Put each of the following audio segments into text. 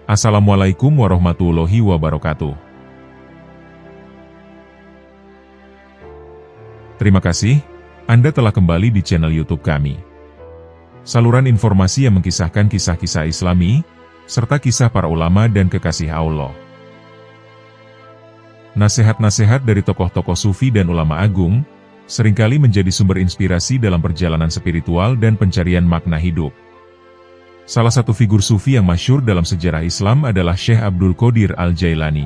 Assalamualaikum warahmatullahi wabarakatuh. Terima kasih, Anda telah kembali di channel YouTube kami. Saluran informasi yang mengkisahkan kisah-kisah Islami, serta kisah para ulama dan kekasih Allah. Nasihat-nasihat dari tokoh-tokoh sufi dan ulama agung, seringkali menjadi sumber inspirasi dalam perjalanan spiritual dan pencarian makna hidup. Salah satu figur sufi yang masyhur dalam sejarah Islam adalah Syekh Abdul Qadir Al-Jailani.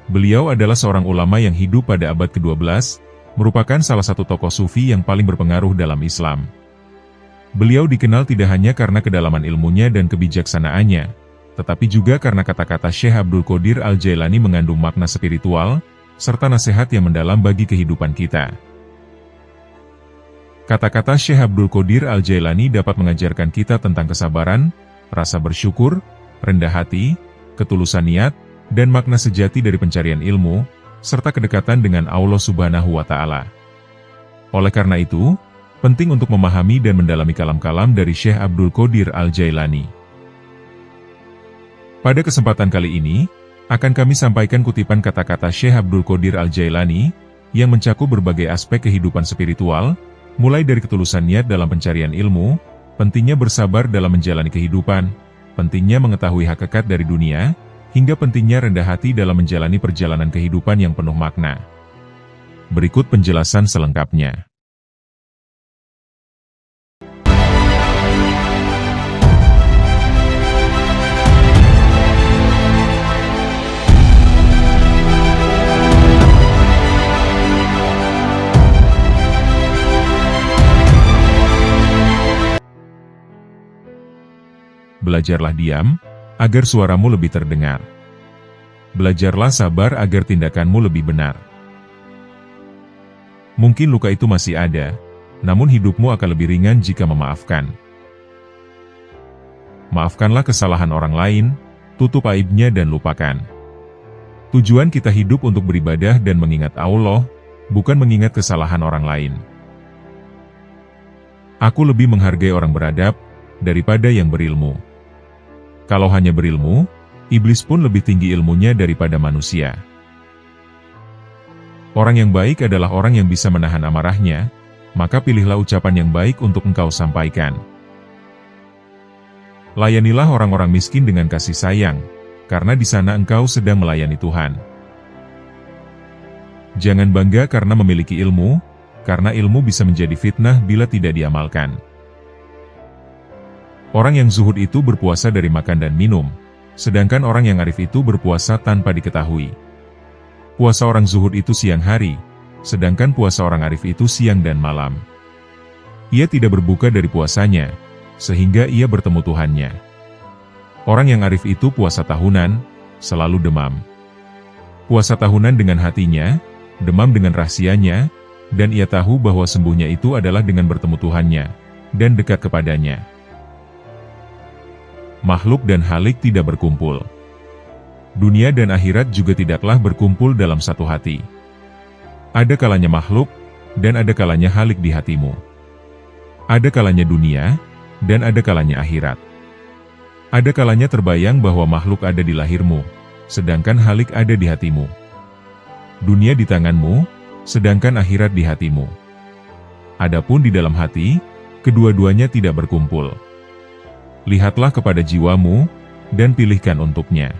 Beliau adalah seorang ulama yang hidup pada abad ke-12, merupakan salah satu tokoh sufi yang paling berpengaruh dalam Islam. Beliau dikenal tidak hanya karena kedalaman ilmunya dan kebijaksanaannya, tetapi juga karena kata-kata Syekh Abdul Qadir Al-Jailani mengandung makna spiritual, serta nasihat yang mendalam bagi kehidupan kita. Kata-kata Syekh Abdul Qadir Al-Jailani dapat mengajarkan kita tentang kesabaran, rasa bersyukur, rendah hati, ketulusan niat, dan makna sejati dari pencarian ilmu, serta kedekatan dengan Allah Subhanahu wa Ta'ala. Oleh karena itu, penting untuk memahami dan mendalami kalam-kalam dari Syekh Abdul Qadir Al-Jailani. Pada kesempatan kali ini, akan kami sampaikan kutipan kata-kata Syekh Abdul Qadir Al-Jailani yang mencakup berbagai aspek kehidupan spiritual, mulai dari ketulusan niat dalam pencarian ilmu, pentingnya bersabar dalam menjalani kehidupan, pentingnya mengetahui hakikat dari dunia, hingga pentingnya rendah hati dalam menjalani perjalanan kehidupan yang penuh makna. Berikut penjelasan selengkapnya. Belajarlah diam, agar suaramu lebih terdengar. Belajarlah sabar agar tindakanmu lebih benar. Mungkin luka itu masih ada, namun hidupmu akan lebih ringan jika memaafkan. Maafkanlah kesalahan orang lain, tutup aibnya dan lupakan. Tujuan kita hidup untuk beribadah dan mengingat Allah, bukan mengingat kesalahan orang lain. Aku lebih menghargai orang beradab, daripada yang berilmu. Kalau hanya berilmu, iblis pun lebih tinggi ilmunya daripada manusia. Orang yang baik adalah orang yang bisa menahan amarahnya, maka pilihlah ucapan yang baik untuk engkau sampaikan. Layanilah orang-orang miskin dengan kasih sayang, karena di sana engkau sedang melayani Tuhan. Jangan bangga karena memiliki ilmu, karena ilmu bisa menjadi fitnah bila tidak diamalkan. Orang yang zuhud itu berpuasa dari makan dan minum, sedangkan orang yang arif itu berpuasa tanpa diketahui. Puasa orang zuhud itu siang hari, sedangkan puasa orang arif itu siang dan malam. Ia tidak berbuka dari puasanya, sehingga ia bertemu Tuhannya. Orang yang arif itu puasa tahunan, selalu demam. Puasa tahunan dengan hatinya, demam dengan rahasianya, dan ia tahu bahwa sembuhnya itu adalah dengan bertemu Tuhannya, dan dekat kepadanya. Makhluk dan halik tidak berkumpul. Dunia dan akhirat juga tidaklah berkumpul dalam satu hati. Ada kalanya makhluk, dan ada kalanya halik di hatimu. Ada kalanya dunia, dan ada kalanya akhirat. Ada kalanya terbayang bahwa makhluk ada di lahirmu, sedangkan halik ada di hatimu. Dunia di tanganmu, sedangkan akhirat di hatimu. Adapun di dalam hati, kedua-duanya tidak berkumpul. Lihatlah kepada jiwamu, dan pilihkan untuknya.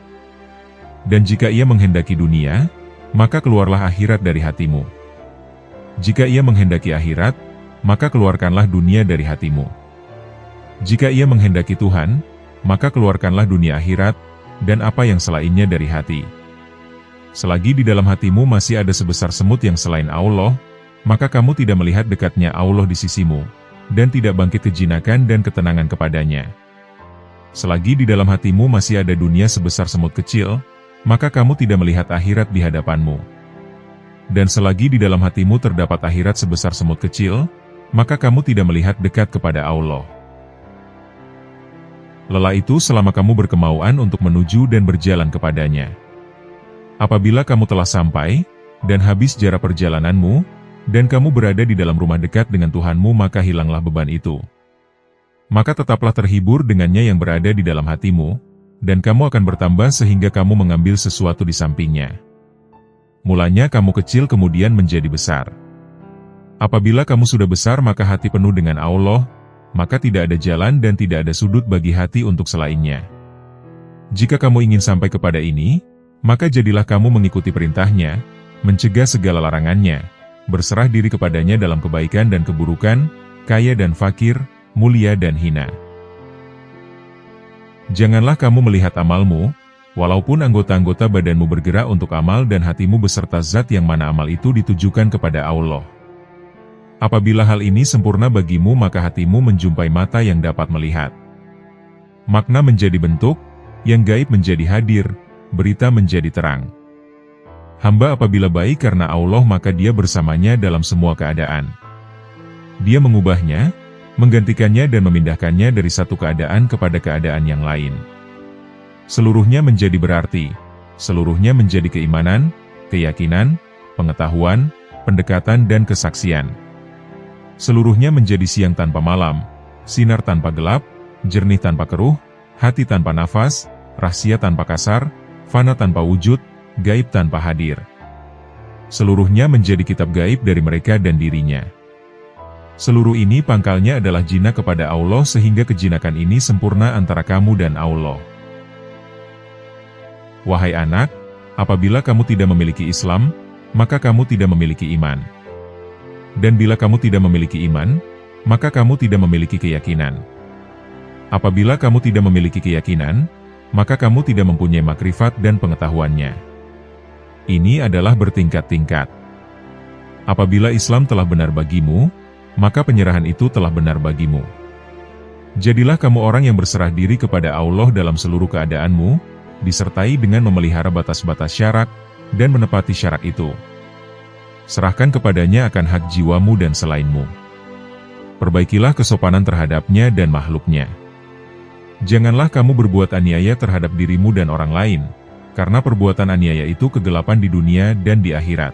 Dan jika ia menghendaki dunia, maka keluarlah akhirat dari hatimu. Jika ia menghendaki akhirat, maka keluarkanlah dunia dari hatimu. Jika ia menghendaki Tuhan, maka keluarkanlah dunia akhirat, dan apa yang selainnya dari hati. Selagi di dalam hatimu masih ada sebesar semut yang selain Allah, maka kamu tidak melihat dekatnya Allah di sisimu, dan tidak bangkit kejinakan dan ketenangan kepadanya. Selagi di dalam hatimu masih ada dunia sebesar semut kecil, maka kamu tidak melihat akhirat di hadapanmu. Dan selagi di dalam hatimu terdapat akhirat sebesar semut kecil, maka kamu tidak melihat dekat kepada Allah. Lelah itu selama kamu berkemauan untuk menuju dan berjalan kepadanya. Apabila kamu telah sampai, dan habis jarak perjalananmu, dan kamu berada di dalam rumah dekat dengan Tuhanmu, maka hilanglah beban itu. Maka tetaplah terhibur dengannya yang berada di dalam hatimu, dan kamu akan bertambah sehingga kamu mengambil sesuatu di sampingnya. Mulanya kamu kecil kemudian menjadi besar. Apabila kamu sudah besar maka hati penuh dengan Allah, maka tidak ada jalan dan tidak ada sudut bagi hati untuk selainnya. Jika kamu ingin sampai kepada ini, maka jadilah kamu mengikuti perintahnya, mencegah segala larangannya, berserah diri kepadanya dalam kebaikan dan keburukan, kaya dan fakir, mulia dan hina. Janganlah kamu melihat amalmu, walaupun anggota-anggota badanmu bergerak untuk amal dan hatimu beserta zat yang mana amal itu ditujukan kepada Allah. Apabila hal ini sempurna bagimu maka hatimu menjumpai mata yang dapat melihat. Makna menjadi bentuk, yang gaib menjadi hadir, berita menjadi terang. Hamba apabila baik karena Allah maka dia bersamanya dalam semua keadaan. Dia mengubahnya, menggantikannya dan memindahkannya dari satu keadaan kepada keadaan yang lain. Seluruhnya menjadi berarti, seluruhnya menjadi keimanan, keyakinan, pengetahuan, pendekatan dan kesaksian. Seluruhnya menjadi siang tanpa malam, sinar tanpa gelap, jernih tanpa keruh, hati tanpa nafas, rahasia tanpa kasar, fana tanpa wujud, gaib tanpa hadir. Seluruhnya menjadi kitab gaib dari mereka dan dirinya. Seluruh ini pangkalnya adalah jinak kepada Allah sehingga kejinakan ini sempurna antara kamu dan Allah. Wahai anak, apabila kamu tidak memiliki Islam, maka kamu tidak memiliki iman. Dan bila kamu tidak memiliki iman, maka kamu tidak memiliki keyakinan. Apabila kamu tidak memiliki keyakinan, maka kamu tidak mempunyai makrifat dan pengetahuannya. Ini adalah bertingkat-tingkat. Apabila Islam telah benar bagimu, maka penyerahan itu telah benar bagimu. Jadilah kamu orang yang berserah diri kepada Allah dalam seluruh keadaanmu, disertai dengan memelihara batas-batas syarak, dan menepati syarak itu. Serahkan kepadanya akan hak jiwamu dan selainmu. Perbaikilah kesopanan terhadapnya dan makhluknya. Janganlah kamu berbuat aniaya terhadap dirimu dan orang lain, karena perbuatan aniaya itu kegelapan di dunia dan di akhirat.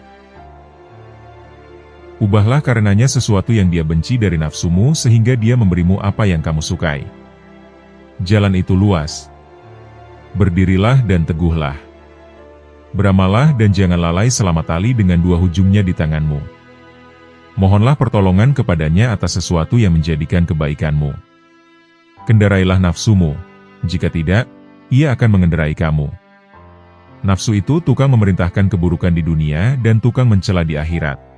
Ubahlah karenanya sesuatu yang dia benci dari nafsumu sehingga dia memberimu apa yang kamu sukai. Jalan itu luas. Berdirilah dan teguhlah. Beramallah dan jangan lalai selama tali dengan dua ujungnya di tanganmu. Mohonlah pertolongan kepadanya atas sesuatu yang menjadikan kebaikanmu. Kendarailah nafsumu, jika tidak, ia akan mengendarai kamu. Nafsu itu tukang memerintahkan keburukan di dunia dan tukang mencela di akhirat.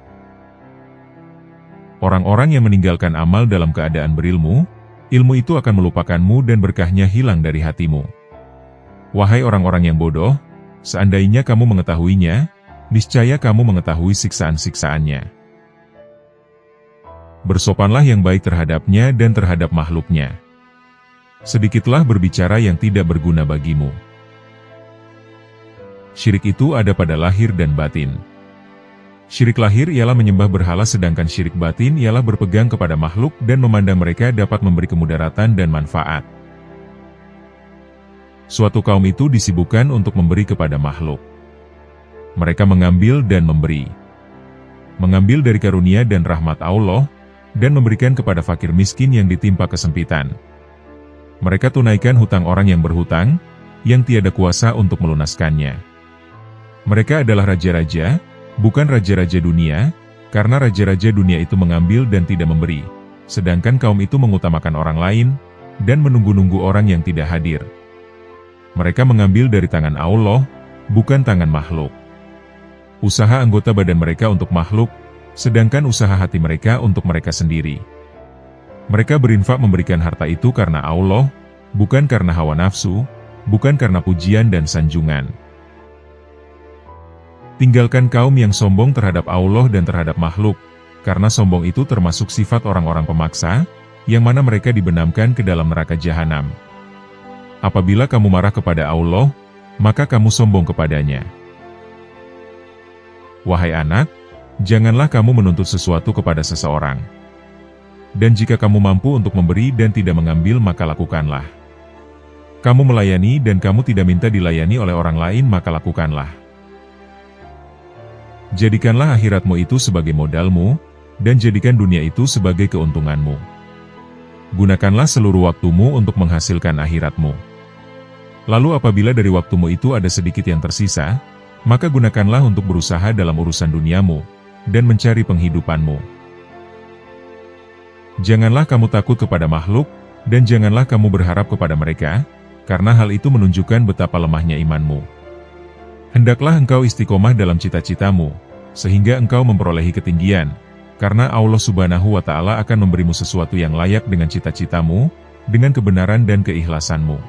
Orang-orang yang meninggalkan amal dalam keadaan berilmu, ilmu itu akan melupakanmu dan berkahnya hilang dari hatimu. Wahai orang-orang yang bodoh, seandainya kamu mengetahuinya, niscaya kamu mengetahui siksaan-siksaannya. Bersopanlah yang baik terhadapnya dan terhadap makhluknya. Sedikitlah berbicara yang tidak berguna bagimu. Syirik itu ada pada lahir dan batin. Syirik lahir ialah menyembah berhala sedangkan syirik batin ialah berpegang kepada makhluk dan memandang mereka dapat memberi kemudaratan dan manfaat. Suatu kaum itu disibukkan untuk memberi kepada makhluk. Mereka mengambil dan memberi. Mengambil dari karunia dan rahmat Allah, dan memberikan kepada fakir miskin yang ditimpa kesempitan. Mereka tunaikan hutang orang yang berhutang, yang tiada kuasa untuk melunaskannya. Mereka adalah raja-raja, bukan raja-raja dunia, karena raja-raja dunia itu mengambil dan tidak memberi, sedangkan kaum itu mengutamakan orang lain, dan menunggu-nunggu orang yang tidak hadir. Mereka mengambil dari tangan Allah, bukan tangan makhluk. Usaha anggota badan mereka untuk makhluk, sedangkan usaha hati mereka untuk mereka sendiri. Mereka berinfak memberikan harta itu karena Allah, bukan karena hawa nafsu, bukan karena pujian dan sanjungan. Tinggalkan kaum yang sombong terhadap Allah dan terhadap makhluk, karena sombong itu termasuk sifat orang-orang pemaksa, yang mana mereka dibenamkan ke dalam neraka jahanam. Apabila kamu marah kepada Allah, maka kamu sombong kepadanya. Wahai anak, janganlah kamu menuntut sesuatu kepada seseorang. Dan jika kamu mampu untuk memberi dan tidak mengambil maka lakukanlah. Kamu melayani dan kamu tidak minta dilayani oleh orang lain maka lakukanlah. Jadikanlah akhiratmu itu sebagai modalmu, dan jadikan dunia itu sebagai keuntunganmu. Gunakanlah seluruh waktumu untuk menghasilkan akhiratmu. Lalu apabila dari waktumu itu ada sedikit yang tersisa, maka gunakanlah untuk berusaha dalam urusan duniamu, dan mencari penghidupanmu. Janganlah kamu takut kepada makhluk, dan janganlah kamu berharap kepada mereka, karena hal itu menunjukkan betapa lemahnya imanmu. Hendaklah engkau istiqomah dalam cita-citamu, sehingga engkau memperolehi ketinggian, karena Allah Subhanahu wa Ta'ala akan memberimu sesuatu yang layak dengan cita-citamu, dengan kebenaran dan keikhlasanmu.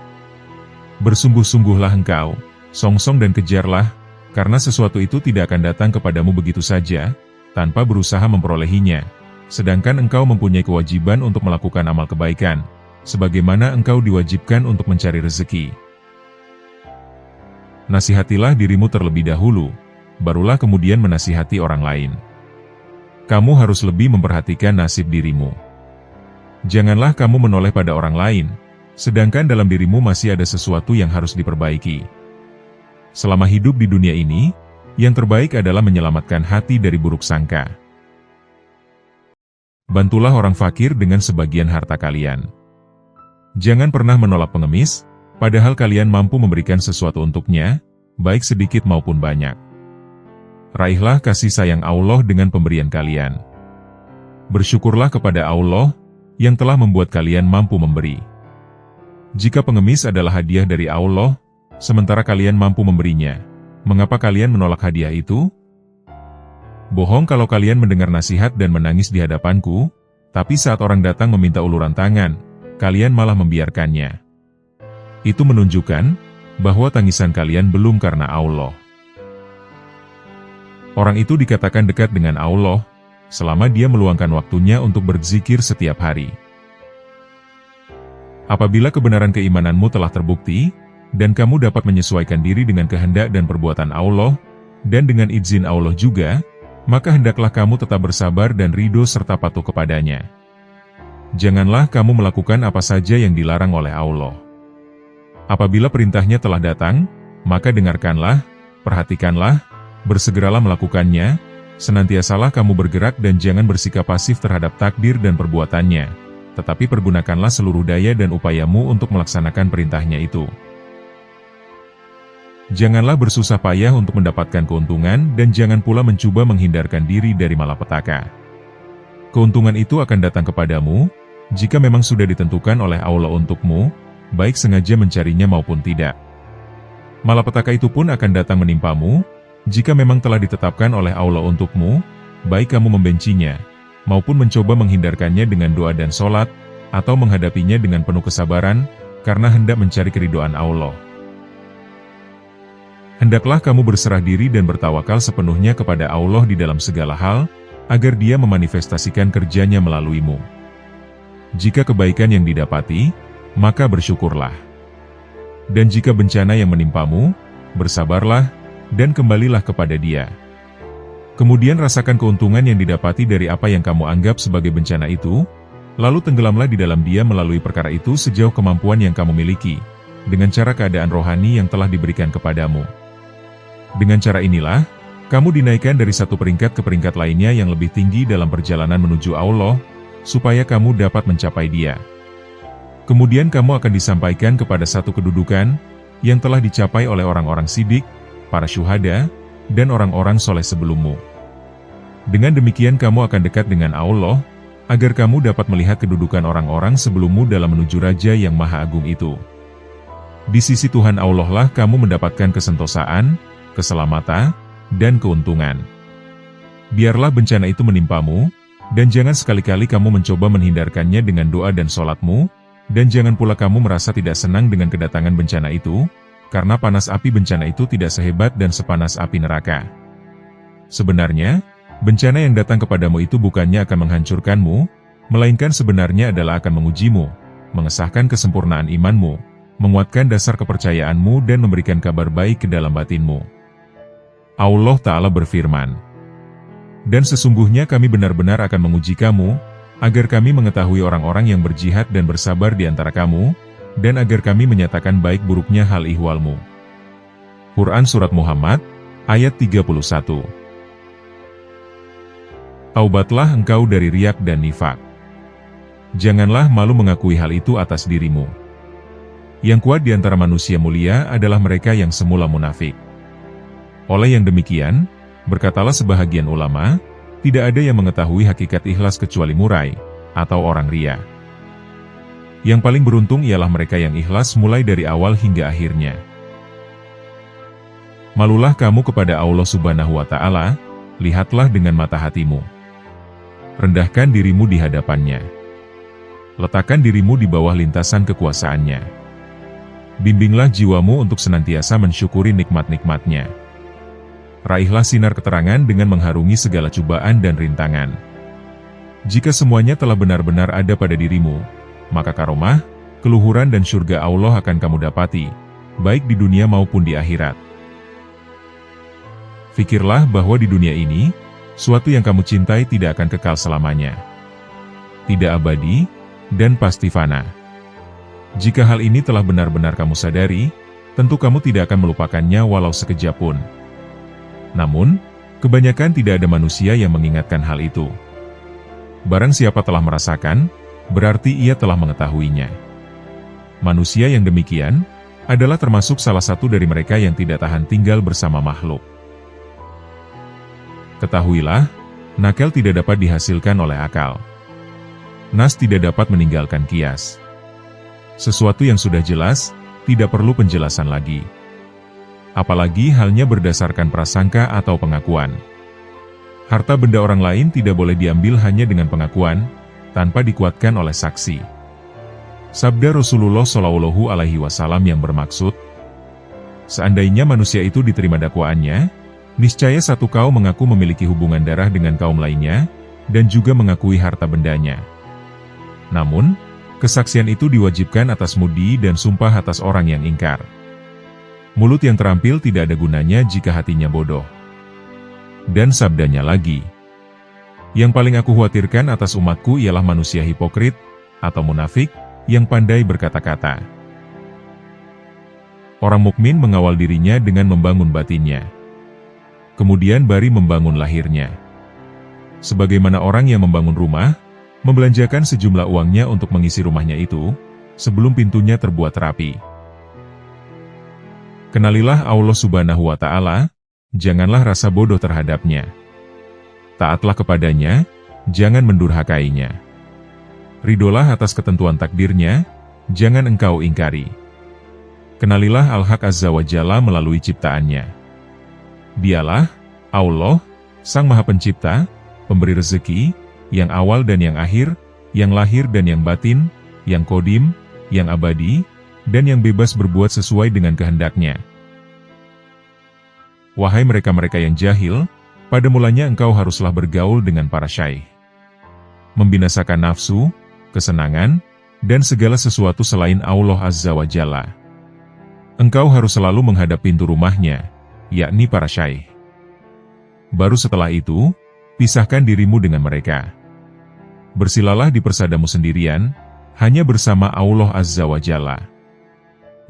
Bersungguh-sungguhlah engkau, songsong dan kejarlah, karena sesuatu itu tidak akan datang kepadamu begitu saja, tanpa berusaha memperolehinya, sedangkan engkau mempunyai kewajiban untuk melakukan amal kebaikan, sebagaimana engkau diwajibkan untuk mencari rezeki. Nasihatilah dirimu terlebih dahulu, barulah kemudian menasihati orang lain. Kamu harus lebih memperhatikan nasib dirimu. Janganlah kamu menoleh pada orang lain, sedangkan dalam dirimu masih ada sesuatu yang harus diperbaiki. Selama hidup di dunia ini, yang terbaik adalah menyelamatkan hati dari buruk sangka. Bantulah orang fakir dengan sebagian harta kalian. Jangan pernah menolak pengemis, padahal kalian mampu memberikan sesuatu untuknya, baik sedikit maupun banyak. Raihlah kasih sayang Allah dengan pemberian kalian. Bersyukurlah kepada Allah, yang telah membuat kalian mampu memberi. Jika pengemis adalah hadiah dari Allah, sementara kalian mampu memberinya, mengapa kalian menolak hadiah itu? Bohong kalau kalian mendengar nasihat dan menangis di hadapanku, tapi saat orang datang meminta uluran tangan, kalian malah membiarkannya. Itu menunjukkan bahwa tangisan kalian belum karena Allah. Orang itu dikatakan dekat dengan Allah, selama dia meluangkan waktunya untuk berzikir setiap hari. Apabila kebenaran keimananmu telah terbukti, dan kamu dapat menyesuaikan diri dengan kehendak dan perbuatan Allah, dan dengan izin Allah juga, maka hendaklah kamu tetap bersabar dan ridho serta patuh kepadanya. Janganlah kamu melakukan apa saja yang dilarang oleh Allah. Apabila perintahnya telah datang, maka dengarkanlah, perhatikanlah, bersegeralah melakukannya, senantiasalah kamu bergerak dan jangan bersikap pasif terhadap takdir dan perbuatannya, tetapi pergunakanlah seluruh daya dan upayamu untuk melaksanakan perintahnya itu. Janganlah bersusah payah untuk mendapatkan keuntungan dan jangan pula mencoba menghindarkan diri dari malapetaka. Keuntungan itu akan datang kepadamu, jika memang sudah ditentukan oleh Allah untukmu, baik sengaja mencarinya maupun tidak. Malapetaka itu pun akan datang menimpamu, jika memang telah ditetapkan oleh Allah untukmu, baik kamu membencinya, maupun mencoba menghindarkannya dengan doa dan sholat, atau menghadapinya dengan penuh kesabaran, karena hendak mencari keridhaan Allah. Hendaklah kamu berserah diri dan bertawakal sepenuhnya kepada Allah di dalam segala hal, agar Dia memanifestasikan kerjanya melaluimu. Jika kebaikan yang didapati, maka bersyukurlah. Dan jika bencana yang menimpamu, bersabarlah, dan kembalilah kepada Dia. Kemudian rasakan keuntungan yang didapati dari apa yang kamu anggap sebagai bencana itu, lalu tenggelamlah di dalam Dia melalui perkara itu sejauh kemampuan yang kamu miliki, dengan cara keadaan rohani yang telah diberikan kepadamu. Dengan cara inilah, kamu dinaikkan dari satu peringkat ke peringkat lainnya yang lebih tinggi dalam perjalanan menuju Allah, supaya kamu dapat mencapai Dia. Kemudian kamu akan disampaikan kepada satu kedudukan, yang telah dicapai oleh orang-orang sidik, para syuhada, dan orang-orang soleh sebelummu. Dengan demikian kamu akan dekat dengan Allah, agar kamu dapat melihat kedudukan orang-orang sebelummu dalam menuju Raja yang Maha Agung itu. Di sisi Tuhan Allah lah kamu mendapatkan kesentosaan, keselamatan, dan keuntungan. Biarlah bencana itu menimpamu, dan jangan sekali-kali kamu mencoba menghindarkannya dengan doa dan sholatmu, dan jangan pula kamu merasa tidak senang dengan kedatangan bencana itu, karena panas api bencana itu tidak sehebat dan sepanas api neraka. Sebenarnya, bencana yang datang kepadamu itu bukannya akan menghancurkanmu, melainkan sebenarnya adalah akan mengujimu, mengesahkan kesempurnaan imanmu, menguatkan dasar kepercayaanmu dan memberikan kabar baik ke dalam batinmu. Allah Ta'ala berfirman, "Dan sesungguhnya kami benar-benar akan menguji kamu, agar kami mengetahui orang-orang yang berjihad dan bersabar di antara kamu, dan agar kami menyatakan baik buruknya hal ihwalmu." Quran Surat Muhammad, ayat 31. Taubatlah engkau dari riak dan nifak. Janganlah malu mengakui hal itu atas dirimu. Yang kuat di antara manusia mulia adalah mereka yang semula munafik. Oleh yang demikian, berkatalah sebahagian ulama, tidak ada yang mengetahui hakikat ikhlas kecuali murai, atau orang ria. Yang paling beruntung ialah mereka yang ikhlas mulai dari awal hingga akhirnya. Malulah kamu kepada Allah Subhanahu wa Ta'ala, lihatlah dengan mata hatimu. Rendahkan dirimu di hadapannya. Letakkan dirimu di bawah lintasan kekuasaannya. Bimbinglah jiwamu untuk senantiasa mensyukuri nikmat-nikmatnya. Raihlah sinar keterangan dengan mengharungi segala cobaan dan rintangan. Jika semuanya telah benar-benar ada pada dirimu, maka karomah, keluhuran dan surga Allah akan kamu dapati, baik di dunia maupun di akhirat. Fikirlah bahwa di dunia ini, suatu yang kamu cintai tidak akan kekal selamanya. Tidak abadi, dan pasti fana. Jika hal ini telah benar-benar kamu sadari, tentu kamu tidak akan melupakannya walau sekejap pun. Namun, kebanyakan tidak ada manusia yang mengingatkan hal itu. Barang siapa telah merasakan, berarti ia telah mengetahuinya. Manusia yang demikian, adalah termasuk salah satu dari mereka yang tidak tahan tinggal bersama makhluk. Ketahuilah, nakal tidak dapat dihasilkan oleh akal. Nas tidak dapat meninggalkan kias. Sesuatu yang sudah jelas, tidak perlu penjelasan lagi. Apalagi halnya berdasarkan prasangka atau pengakuan. Harta benda orang lain tidak boleh diambil hanya dengan pengakuan, tanpa dikuatkan oleh saksi. Sabda Rasulullah Shallallahu Alaihi Wasallam yang bermaksud, seandainya manusia itu diterima dakwaannya, niscaya satu kaum mengaku memiliki hubungan darah dengan kaum lainnya, dan juga mengakui harta bendanya. Namun, kesaksian itu diwajibkan atas mudi dan sumpah atas orang yang ingkar. Mulut yang terampil tidak ada gunanya jika hatinya bodoh. Dan sabdanya lagi, yang paling aku khawatirkan atas umatku ialah manusia hipokrit, atau munafik, yang pandai berkata-kata. Orang mukmin mengawal dirinya dengan membangun batinnya. Kemudian baru membangun lahirnya. Sebagaimana orang yang membangun rumah, membelanjakan sejumlah uangnya untuk mengisi rumahnya itu, sebelum pintunya terbuat rapi. Kenalilah Allah Subhanahu wa Ta'ala, janganlah rasa bodoh terhadapnya. Taatlah kepadanya, jangan mendurhakainya. Ridolah atas ketentuan takdirnya, jangan engkau ingkari. Kenalilah Al-Haq Azza wa Jalla melalui ciptaannya. Dialah, Allah, Sang Maha Pencipta, pemberi rezeki, yang awal dan yang akhir, yang lahir dan yang batin, yang kodim, yang abadi, dan yang bebas berbuat sesuai dengan kehendaknya. Wahai mereka-mereka yang jahil, pada mulanya engkau haruslah bergaul dengan para syaikh. Membinasakan nafsu, kesenangan, dan segala sesuatu selain Allah Azza wa Jalla. Engkau harus selalu menghadap pintu rumahnya, yakni para syaikh. Baru setelah itu, pisahkan dirimu dengan mereka. Bersilalah di persadamu sendirian, hanya bersama Allah Azza wa Jalla.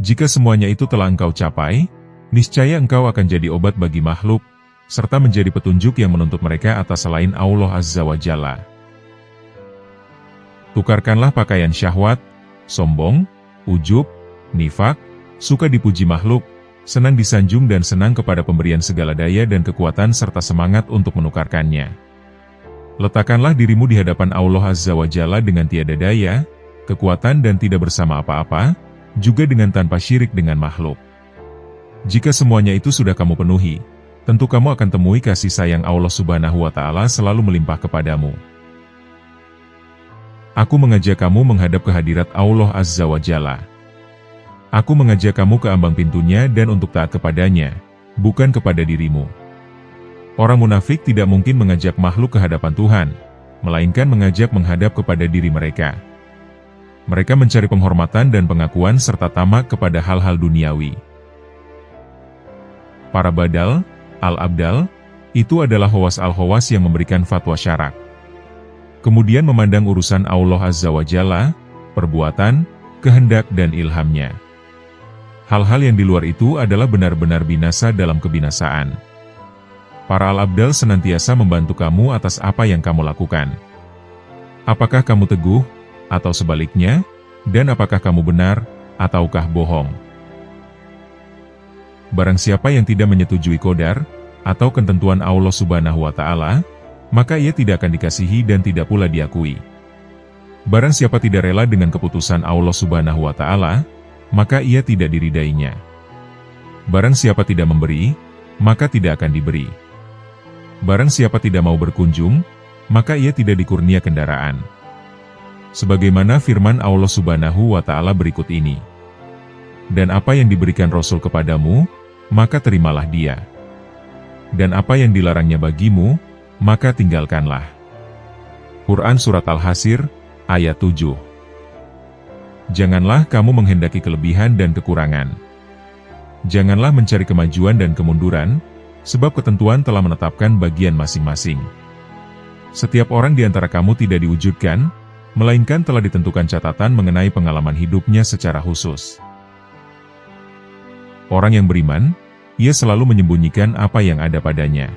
Jika semuanya itu telah engkau capai, niscaya engkau akan jadi obat bagi makhluk, serta menjadi petunjuk yang menuntut mereka atas selain Allah Azza wa Jalla. Tukarkanlah pakaian syahwat, sombong, ujub, nifak, suka dipuji makhluk, senang disanjung dan senang kepada pemberian segala daya dan kekuatan serta semangat untuk menukarkannya. Letakkanlah dirimu di hadapan Allah Azza wa Jalla dengan tiada daya, kekuatan dan tidak bersama apa-apa, juga dengan tanpa syirik dengan makhluk. Jika semuanya itu sudah kamu penuhi, tentu kamu akan temui kasih sayang Allah Subhanahu wa Ta'ala selalu melimpah kepadamu. Aku mengajak kamu menghadap kehadirat Allah Azza wa Jalla. Aku mengajak kamu ke ambang pintunya dan untuk taat kepadanya, bukan kepada dirimu. Orang munafik tidak mungkin mengajak makhluk ke hadapan Tuhan, melainkan mengajak menghadap kepada diri mereka. Mereka mencari penghormatan dan pengakuan serta tamak kepada hal-hal duniawi. Para badal, al-abdal, itu adalah hawas al-hawas yang memberikan fatwa syarak. Kemudian memandang urusan Allah Azza wa Jalla, perbuatan, kehendak dan ilhamnya. Hal-hal yang di luar itu adalah benar-benar binasa dalam kebinasaan. Para al-abdal senantiasa membantu kamu atas apa yang kamu lakukan. Apakah kamu teguh, atau sebaliknya, dan apakah kamu benar, ataukah bohong? Barang siapa yang tidak menyetujui qadar, atau ketentuan Allah Subhanahu wa Ta'ala, maka ia tidak akan dikasihi dan tidak pula diakui. Barang siapa tidak rela dengan keputusan Allah Subhanahu wa Ta'ala, maka ia tidak diridainya. Barang siapa tidak memberi, maka tidak akan diberi. Barang siapa tidak mau berkunjung, maka ia tidak dikurnia kendaraan. Sebagaimana firman Allah Subhanahu wa Ta'ala berikut ini. Dan apa yang diberikan Rasul kepadamu, maka terimalah dia. Dan apa yang dilarangnya bagimu, maka tinggalkanlah. Quran Surat Al-Hasyr, ayat 7. Janganlah kamu menghendaki kelebihan dan kekurangan. Janganlah mencari kemajuan dan kemunduran, sebab ketentuan telah menetapkan bagian masing-masing. Setiap orang di antara kamu tidak diwujudkan, melainkan telah ditentukan catatan mengenai pengalaman hidupnya secara khusus. Orang yang beriman, ia selalu menyembunyikan apa yang ada padanya.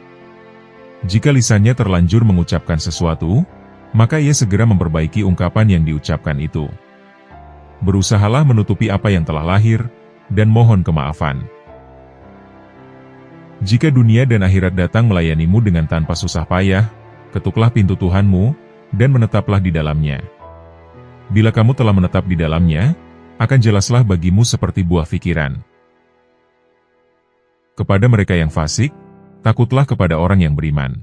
Jika lisannya terlanjur mengucapkan sesuatu, maka ia segera memperbaiki ungkapan yang diucapkan itu. Berusahalah menutupi apa yang telah lahir, dan mohon kemaafan. Jika dunia dan akhirat datang melayanimu dengan tanpa susah payah, ketuklah pintu Tuhanmu, dan menetaplah di dalamnya. Bila kamu telah menetap di dalamnya, akan jelaslah bagimu seperti buah fikiran. Kepada mereka yang fasik, takutlah kepada orang yang beriman.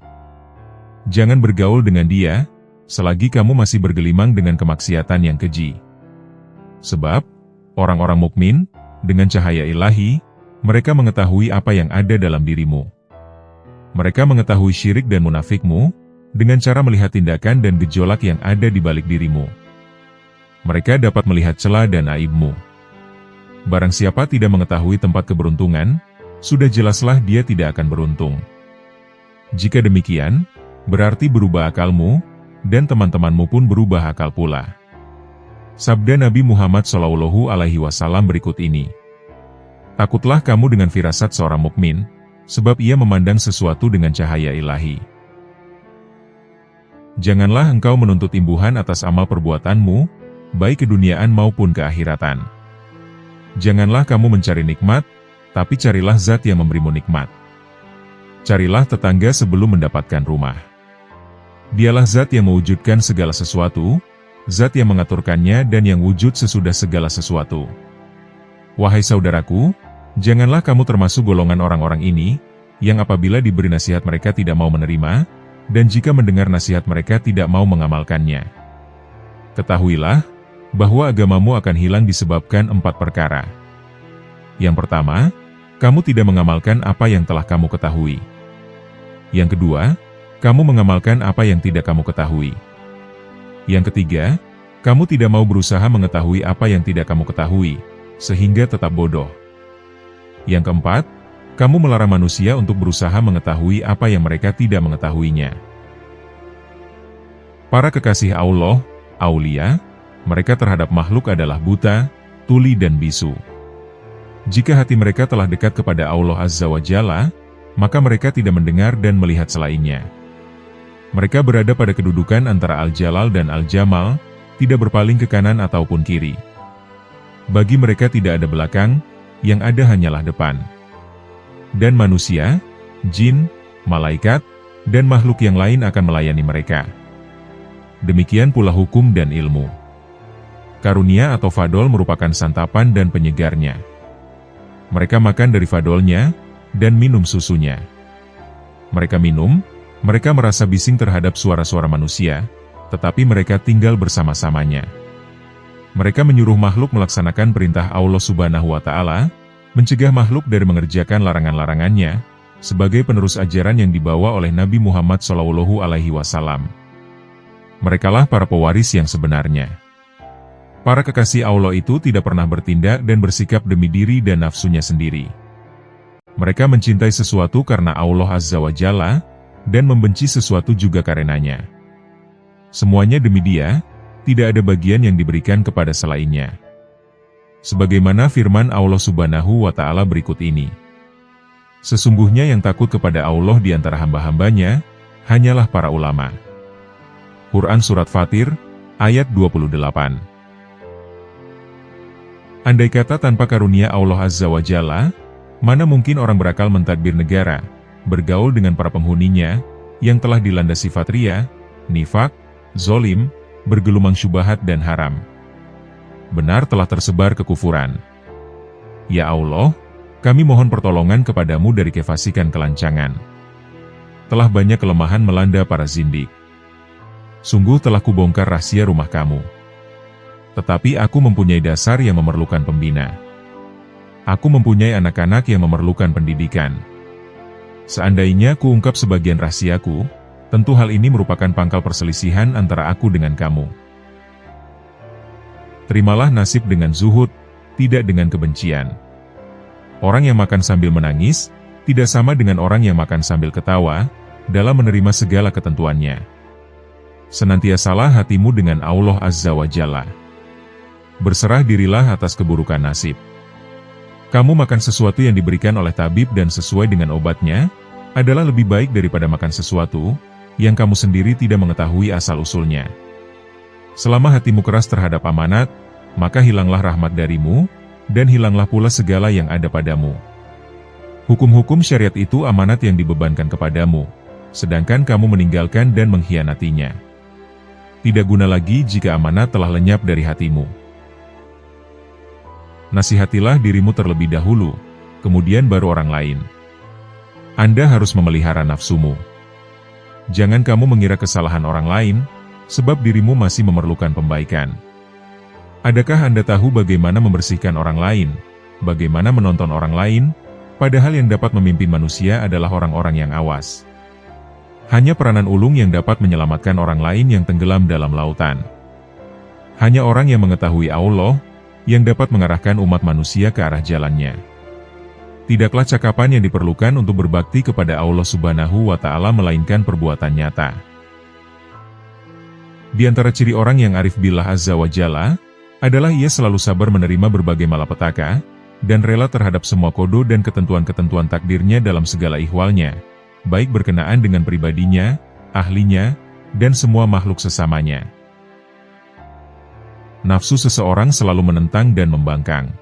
Jangan bergaul dengan dia, selagi kamu masih bergelimang dengan kemaksiatan yang keji. Sebab, orang-orang mukmin, dengan cahaya ilahi, mereka mengetahui apa yang ada dalam dirimu. Mereka mengetahui syirik dan munafikmu, dengan cara melihat tindakan dan gejolak yang ada di balik dirimu. Mereka dapat melihat celah dan aibmu. Barang siapa tidak mengetahui tempat keberuntungan, sudah jelaslah dia tidak akan beruntung. Jika demikian, berarti berubah akalmu, dan teman-temanmu pun berubah akal pula. Sabda Nabi Muhammad SAW berikut ini. Takutlah kamu dengan firasat seorang mukmin, sebab ia memandang sesuatu dengan cahaya ilahi. Janganlah engkau menuntut imbuhan atas amal perbuatanmu, baik keduniaan maupun keakhiratan. Janganlah kamu mencari nikmat, tapi carilah zat yang memberimu nikmat. Carilah tetangga sebelum mendapatkan rumah. Dialah zat yang mewujudkan segala sesuatu, zat yang mengaturkannya dan yang wujud sesudah segala sesuatu. Wahai saudaraku, janganlah kamu termasuk golongan orang-orang ini, yang apabila diberi nasihat mereka tidak mau menerima, dan jika mendengar nasihat mereka tidak mau mengamalkannya. Ketahuilah, bahwa agamamu akan hilang disebabkan 4 perkara. Yang pertama, kamu tidak mengamalkan apa yang telah kamu ketahui. Yang kedua, kamu mengamalkan apa yang tidak kamu ketahui. Yang ketiga, kamu tidak mau berusaha mengetahui apa yang tidak kamu ketahui, sehingga tetap bodoh. Yang keempat, kamu melarang manusia untuk berusaha mengetahui apa yang mereka tidak mengetahuinya. Para kekasih Allah, aulia, mereka terhadap makhluk adalah buta, tuli dan bisu. Jika hati mereka telah dekat kepada Allah Azza wa Jalla, maka mereka tidak mendengar dan melihat selainnya. Mereka berada pada kedudukan antara Al-Jalal dan Al-Jamal, tidak berpaling ke kanan ataupun kiri. Bagi mereka tidak ada belakang, yang ada hanyalah depan. Dan manusia, jin, malaikat, dan makhluk yang lain akan melayani mereka. Demikian pula hukum dan ilmu. Karunia atau fadol merupakan santapan dan penyegarnya. Mereka makan dari fadolnya, dan minum susunya. Mereka minum, mereka merasa bising terhadap suara-suara manusia, tetapi mereka tinggal bersama-samanya. Mereka menyuruh makhluk melaksanakan perintah Allah Subhanahu wa Ta'ala, mencegah makhluk dari mengerjakan larangan-larangannya, sebagai penerus ajaran yang dibawa oleh Nabi Muhammad SAW. Merekalah para pewaris yang sebenarnya. Para kekasih Allah itu tidak pernah bertindak dan bersikap demi diri dan nafsunya sendiri. Mereka mencintai sesuatu karena Allah Azza wa Jalla, dan membenci sesuatu juga karenanya. Semuanya demi Dia, tidak ada bagian yang diberikan kepada selainnya. Sebagaimana firman Allah Subhanahu wa Ta'ala berikut ini. Sesungguhnya yang takut kepada Allah di antara hamba-hambanya, hanyalah para ulama. Quran Surat Fatir, ayat 28. Andai kata tanpa karunia Allah Azza wa Jalla, mana mungkin orang berakal mentadbir negara, bergaul dengan para penghuninya, yang telah dilanda sifat riya, nifak, zolim, bergelumang syubhat dan haram. Benar telah tersebar kekufuran. Ya Allah, kami mohon pertolongan kepadamu dari kefasikan kelancangan. Telah banyak kelemahan melanda para zindik. Sungguh telah kubongkar rahasia rumah kamu. Tetapi aku mempunyai dasar yang memerlukan pembina. Aku mempunyai anak-anak yang memerlukan pendidikan. Seandainya kuungkap sebagian rahasiaku, tentu hal ini merupakan pangkal perselisihan antara aku dengan kamu. Terimalah nasib dengan zuhud, tidak dengan kebencian. Orang yang makan sambil menangis, tidak sama dengan orang yang makan sambil ketawa, dalam menerima segala ketentuannya. Senantiasalah hatimu dengan Allah Azza wa Jalla. Berserah dirilah atas keburukan nasib. Kamu makan sesuatu yang diberikan oleh tabib dan sesuai dengan obatnya, adalah lebih baik daripada makan sesuatu, yang kamu sendiri tidak mengetahui asal-usulnya. Selama hatimu keras terhadap amanat, maka hilanglah rahmat darimu, dan hilanglah pula segala yang ada padamu. Hukum-hukum syariat itu amanat yang dibebankan kepadamu, sedangkan kamu meninggalkan dan mengkhianatinya. Tidak guna lagi jika amanat telah lenyap dari hatimu. Nasihatilah dirimu terlebih dahulu, kemudian baru orang lain. Anda harus memelihara nafsumu. Jangan kamu mengira kesalahan orang lain, sebab dirimu masih memerlukan pembaikan. Adakah Anda tahu bagaimana membersihkan orang lain, bagaimana menonton orang lain, padahal yang dapat memimpin manusia adalah orang-orang yang awas. Hanya peranan ulung yang dapat menyelamatkan orang lain yang tenggelam dalam lautan. Hanya orang yang mengetahui Allah, yang dapat mengarahkan umat manusia ke arah jalannya. Tidaklah cakapan yang diperlukan untuk berbakti kepada Allah Subhanahu wa Ta'ala melainkan perbuatan nyata. Di antara ciri orang yang arif billah Azza wa Jalla, adalah ia selalu sabar menerima berbagai malapetaka, dan rela terhadap semua kodo dan ketentuan-ketentuan takdirnya dalam segala ihwalnya, baik berkenaan dengan pribadinya, ahlinya, dan semua makhluk sesamanya. Nafsu seseorang selalu menentang dan membangkang.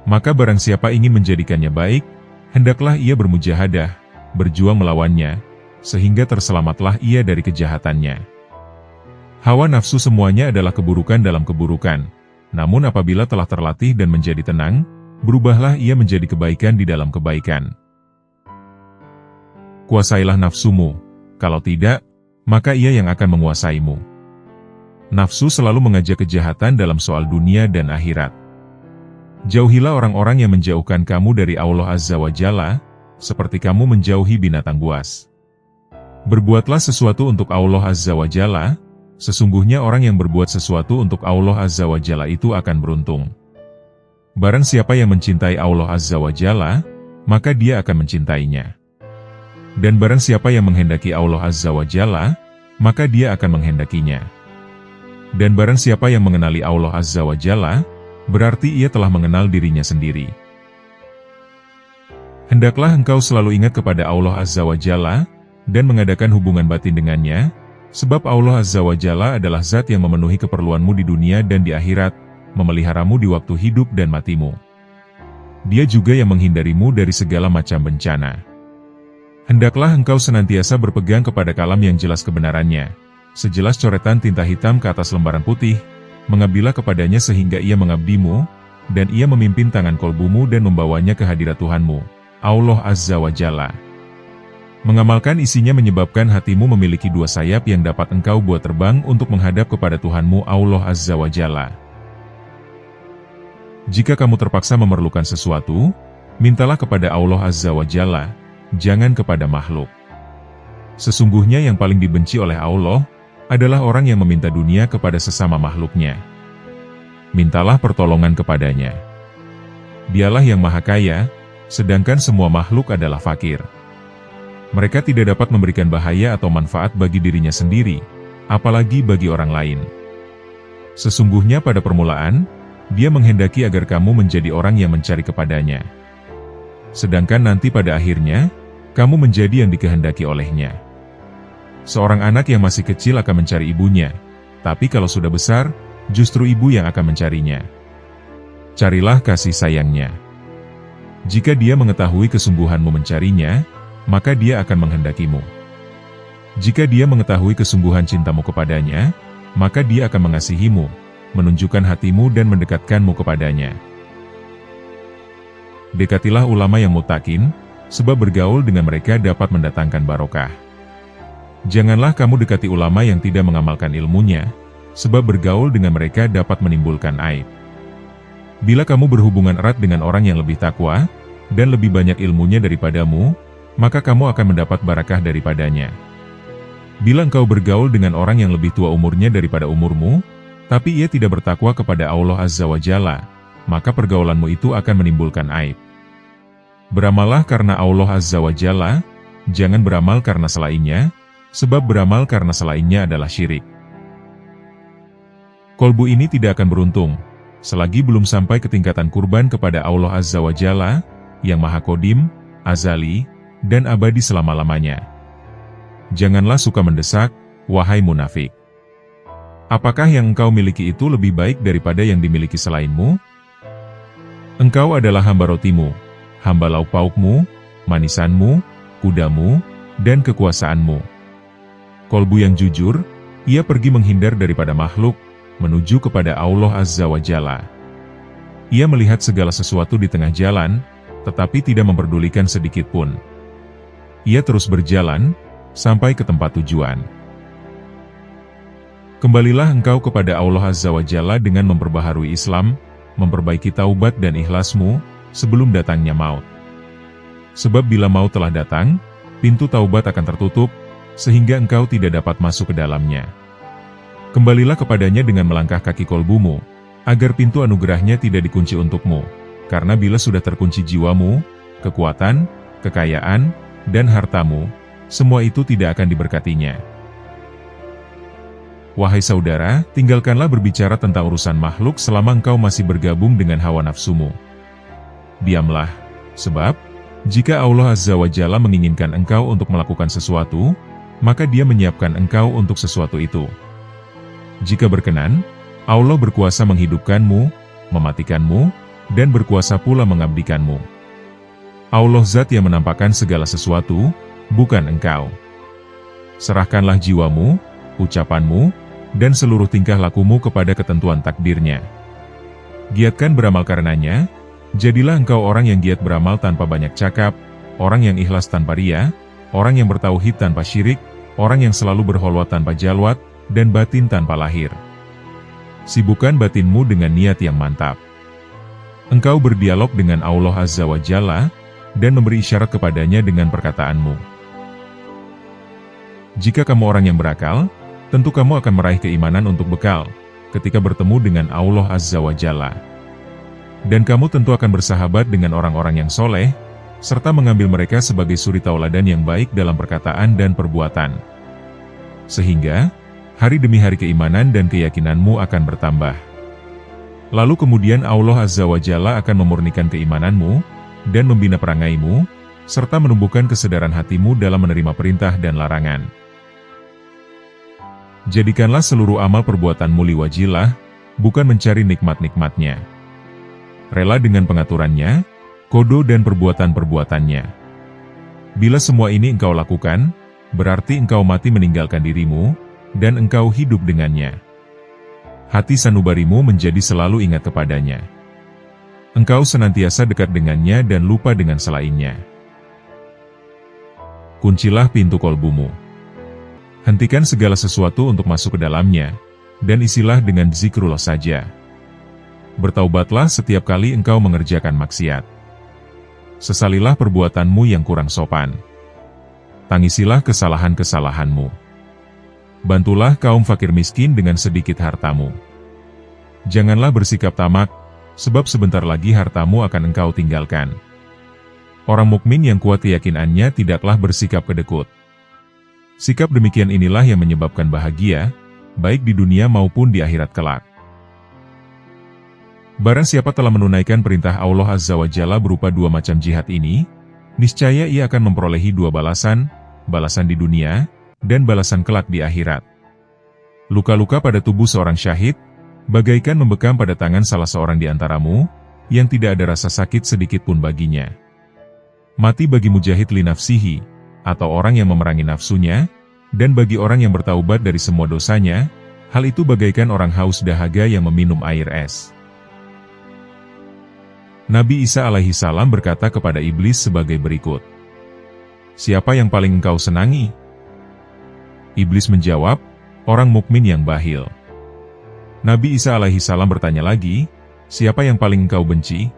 Maka barang siapa ingin menjadikannya baik, hendaklah ia bermujahadah, berjuang melawannya, sehingga terselamatlah ia dari kejahatannya. Hawa nafsu semuanya adalah keburukan dalam keburukan, namun apabila telah terlatih dan menjadi tenang, berubahlah ia menjadi kebaikan di dalam kebaikan. Kuasailah nafsumu, kalau tidak, maka ia yang akan menguasaimu. Nafsu selalu mengajak kejahatan dalam soal dunia dan akhirat. Jauhilah orang-orang yang menjauhkan kamu dari Allah Azza wa Jalla, seperti kamu menjauhi binatang buas. Berbuatlah sesuatu untuk Allah Azza wa Jalla, sesungguhnya orang yang berbuat sesuatu untuk Allah Azza wa Jalla itu akan beruntung. Barang siapa yang mencintai Allah Azza wa Jalla, maka dia akan mencintainya. Dan barang siapa yang menghendaki Allah Azza wa Jalla, maka dia akan menghendakinya. Dan barang siapa yang mengenali Allah Azza wa Jalla, berarti ia telah mengenal dirinya sendiri. Hendaklah engkau selalu ingat kepada Allah Azza wa Jalla, dan mengadakan hubungan batin dengannya, sebab Allah Azza wa Jalla adalah zat yang memenuhi keperluanmu di dunia dan di akhirat, memeliharamu di waktu hidup dan matimu. Dia juga yang menghindarimu dari segala macam bencana. Hendaklah engkau senantiasa berpegang kepada kalam yang jelas kebenarannya, sejelas coretan tinta hitam ke atas lembaran putih, mengabdilah kepadanya sehingga ia mengabdimu, dan ia memimpin tangan kolbumu dan membawanya ke hadirat Tuhanmu, Allah Azza wa Jalla. Mengamalkan isinya menyebabkan hatimu memiliki dua sayap yang dapat engkau buat terbang untuk menghadap kepada Tuhanmu Allah Azza wa Jalla. Jika kamu terpaksa memerlukan sesuatu, mintalah kepada Allah Azza wa Jalla, jangan kepada makhluk. Sesungguhnya yang paling dibenci oleh Allah, adalah orang yang meminta dunia kepada sesama makhluknya. Mintalah pertolongan kepadanya. Dialah yang maha kaya, sedangkan semua makhluk adalah fakir. Mereka tidak dapat memberikan bahaya atau manfaat bagi dirinya sendiri, apalagi bagi orang lain. Sesungguhnya pada permulaan, Dia menghendaki agar kamu menjadi orang yang mencari kepadanya. Sedangkan nanti pada akhirnya, kamu menjadi yang dikehendaki olehnya. Seorang anak yang masih kecil akan mencari ibunya, tapi kalau sudah besar, justru ibu yang akan mencarinya. carilah kasih sayangnya. Jika dia mengetahui kesungguhanmu mencarinya, maka dia akan menghendakimu. Jika dia mengetahui kesungguhan cintamu kepadanya, maka dia akan mengasihimu, menunjukkan hatimu dan mendekatkanmu kepadanya. Dekatilah ulama yang mutakin, sebab bergaul dengan mereka dapat mendatangkan barokah. Janganlah kamu dekati ulama yang tidak mengamalkan ilmunya, sebab bergaul dengan mereka dapat menimbulkan aib. Bila kamu berhubungan erat dengan orang yang lebih takwa, dan lebih banyak ilmunya daripadamu, maka kamu akan mendapat barakah daripadanya. Bila engkau bergaul dengan orang yang lebih tua umurnya daripada umurmu, tapi ia tidak bertakwa kepada Allah Azza wa Jalla, maka pergaulanmu itu akan menimbulkan aib. Beramallah karena Allah Azza wa Jalla, jangan beramal karena selainnya, sebab beramal karena selainnya adalah syirik. Kolbu ini tidak akan beruntung, selagi belum sampai ke tingkatan kurban kepada Allah Azza wa Jalla, yang Maha Qadim, Azali, dan abadi selama-lamanya. Janganlah suka mendesak, wahai munafik. Apakah yang engkau miliki itu lebih baik daripada yang dimiliki selainmu? Engkau adalah hamba rotimu, hamba lauk paukmu, manisanmu, kudamu, dan kekuasaanmu. Kolbu yang jujur, ia pergi menghindar daripada makhluk, menuju kepada Allah Azza wa Jalla. Ia melihat segala sesuatu di tengah jalan, tetapi tidak memperdulikan sedikit pun. Ia terus berjalan, sampai ke tempat tujuan. Kembalilah engkau kepada Allah Azza wa Jalla dengan memperbaharui Islam, memperbaiki taubat dan ikhlasmu, sebelum datangnya maut. Sebab bila maut telah datang, pintu taubat akan tertutup, sehingga engkau tidak dapat masuk ke dalamnya. Kembalilah kepadanya dengan melangkah kaki kolbumu, agar pintu anugerahnya tidak dikunci untukmu, karena bila sudah terkunci jiwamu, kekuatan, kekayaan, dan hartamu, semua itu tidak akan diberkatinya. Wahai saudara, tinggalkanlah berbicara tentang urusan makhluk selama engkau masih bergabung dengan hawa nafsumu. Diamlah, sebab, jika Allah Azza wa Jalla menginginkan engkau untuk melakukan sesuatu, maka Dia menyiapkan engkau untuk sesuatu itu. Jika berkenan, Allah berkuasa menghidupkanmu, mematikanmu, dan berkuasa pula mengabdikanmu. Allah Zat yang menampakkan segala sesuatu, bukan engkau. Serahkanlah jiwamu, ucapanmu, dan seluruh tingkah lakumu kepada ketentuan takdirnya. Giatkan beramal karenanya, jadilah engkau orang yang giat beramal tanpa banyak cakap, orang yang ikhlas tanpa riya, orang yang bertauhid tanpa syirik, orang yang selalu berholwat tanpa jalwat, dan batin tanpa lahir. Sibukkan batinmu dengan niat yang mantap. Engkau berdialog dengan Allah Azza wa Jalla, dan memberi isyarat kepadanya dengan perkataanmu. Jika kamu orang yang berakal, tentu kamu akan meraih keimanan untuk bekal, ketika bertemu dengan Allah Azza wa Jalla. Dan kamu tentu akan bersahabat dengan orang-orang yang soleh, serta mengambil mereka sebagai suri tauladan yang baik dalam perkataan dan perbuatan. Sehingga, hari demi hari keimanan dan keyakinanmu akan bertambah. Lalu kemudian Allah Azza wa Jalla akan memurnikan keimananmu, dan membina perangaimu, serta menumbuhkan kesadaran hatimu dalam menerima perintah dan larangan. Jadikanlah seluruh amal perbuatanmu liwajillah, bukan mencari nikmat-nikmatnya. Rela dengan pengaturannya, kodo dan perbuatan-perbuatannya. Bila semua ini engkau lakukan, berarti engkau mati meninggalkan dirimu, dan engkau hidup dengannya. Hati sanubarimu menjadi selalu ingat kepadanya. Engkau senantiasa dekat dengannya dan lupa dengan selainnya. Kuncilah pintu kolbumu. Hentikan segala sesuatu untuk masuk ke dalamnya, dan isilah dengan zikrullah saja. Bertaubatlah setiap kali engkau mengerjakan maksiat. Sesalilah perbuatanmu yang kurang sopan. Tangisilah kesalahan-kesalahanmu. Bantulah kaum fakir miskin dengan sedikit hartamu. Janganlah bersikap tamak, sebab sebentar lagi hartamu akan engkau tinggalkan. Orang mukmin yang kuat keyakinannya tidaklah bersikap kedekut. Sikap demikian inilah yang menyebabkan bahagia, baik di dunia maupun di akhirat kelak. Barang siapa telah menunaikan perintah Allah Azza wa Jalla berupa dua macam jihad ini, niscaya ia akan memperolehi dua balasan, balasan di dunia, dan balasan kelak di akhirat. Luka-luka pada tubuh seorang syahid, bagaikan membekam pada tangan salah seorang di antaramu, yang tidak ada rasa sakit sedikit pun baginya. Mati bagi mujahid li nafsihi, atau orang yang memerangi nafsunya, dan bagi orang yang bertaubat dari semua dosanya, hal itu bagaikan orang haus dahaga yang meminum air es. Nabi Isa alaihi salam berkata kepada iblis sebagai berikut, "Siapa yang paling engkau senangi?" Iblis menjawab, "Orang mukmin yang bakhil." Nabi Isa alaihi salam bertanya lagi, "Siapa yang paling engkau benci?"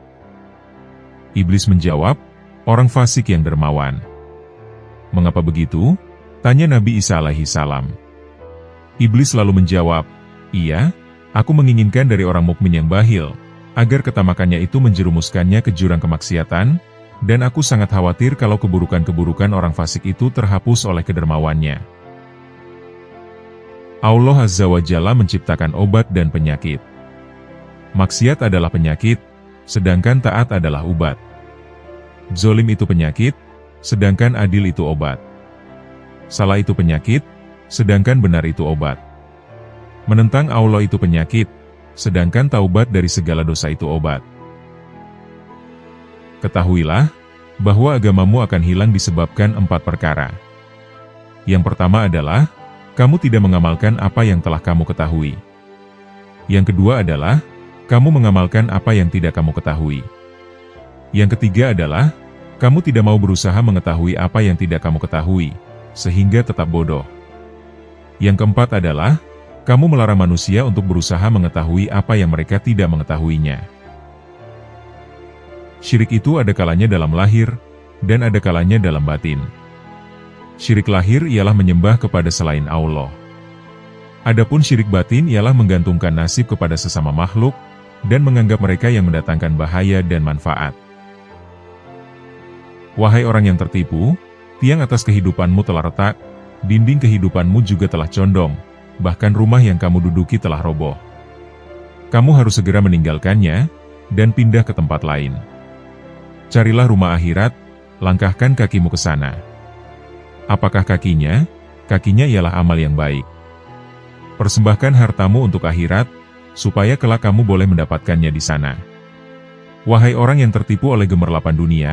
Iblis menjawab, "Orang fasik yang dermawan." "Mengapa begitu?" tanya Nabi Isa alaihi salam. Iblis lalu menjawab, "Iya, aku menginginkan dari orang mukmin yang bakhil, agar ketamakannya itu menjerumuskannya ke jurang kemaksiatan, dan aku sangat khawatir kalau keburukan-keburukan orang fasik itu terhapus oleh kedermawannya." Allah Azza wa Jalla menciptakan obat dan penyakit. Maksiat adalah penyakit, sedangkan taat adalah obat. Zolim itu penyakit, sedangkan adil itu obat. Salah itu penyakit, sedangkan benar itu obat. Menentang Allah itu penyakit, sedangkan taubat dari segala dosa itu obat. Ketahuilah, bahwa agamamu akan hilang disebabkan 4 perkara. Yang pertama adalah, kamu tidak mengamalkan apa yang telah kamu ketahui. Yang kedua adalah, kamu mengamalkan apa yang tidak kamu ketahui. Yang ketiga adalah, kamu tidak mau berusaha mengetahui apa yang tidak kamu ketahui, sehingga tetap bodoh. Yang keempat adalah, kamu melarang manusia untuk berusaha mengetahui apa yang mereka tidak mengetahuinya. Syirik itu ada kalanya dalam lahir, dan ada kalanya dalam batin. Syirik lahir ialah menyembah kepada selain Allah. Adapun syirik batin ialah menggantungkan nasib kepada sesama makhluk, dan menganggap mereka yang mendatangkan bahaya dan manfaat. Wahai orang yang tertipu, tiang atas kehidupanmu telah retak, dinding kehidupanmu juga telah condong, bahkan rumah yang kamu duduki telah roboh. Kamu harus segera meninggalkannya, dan pindah ke tempat lain. Carilah rumah akhirat, langkahkan kakimu ke sana. Apakah kakinya? Kakinya ialah amal yang baik. Persembahkan hartamu untuk akhirat, supaya kelak kamu boleh mendapatkannya di sana. Wahai orang yang tertipu oleh gemerlapan dunia,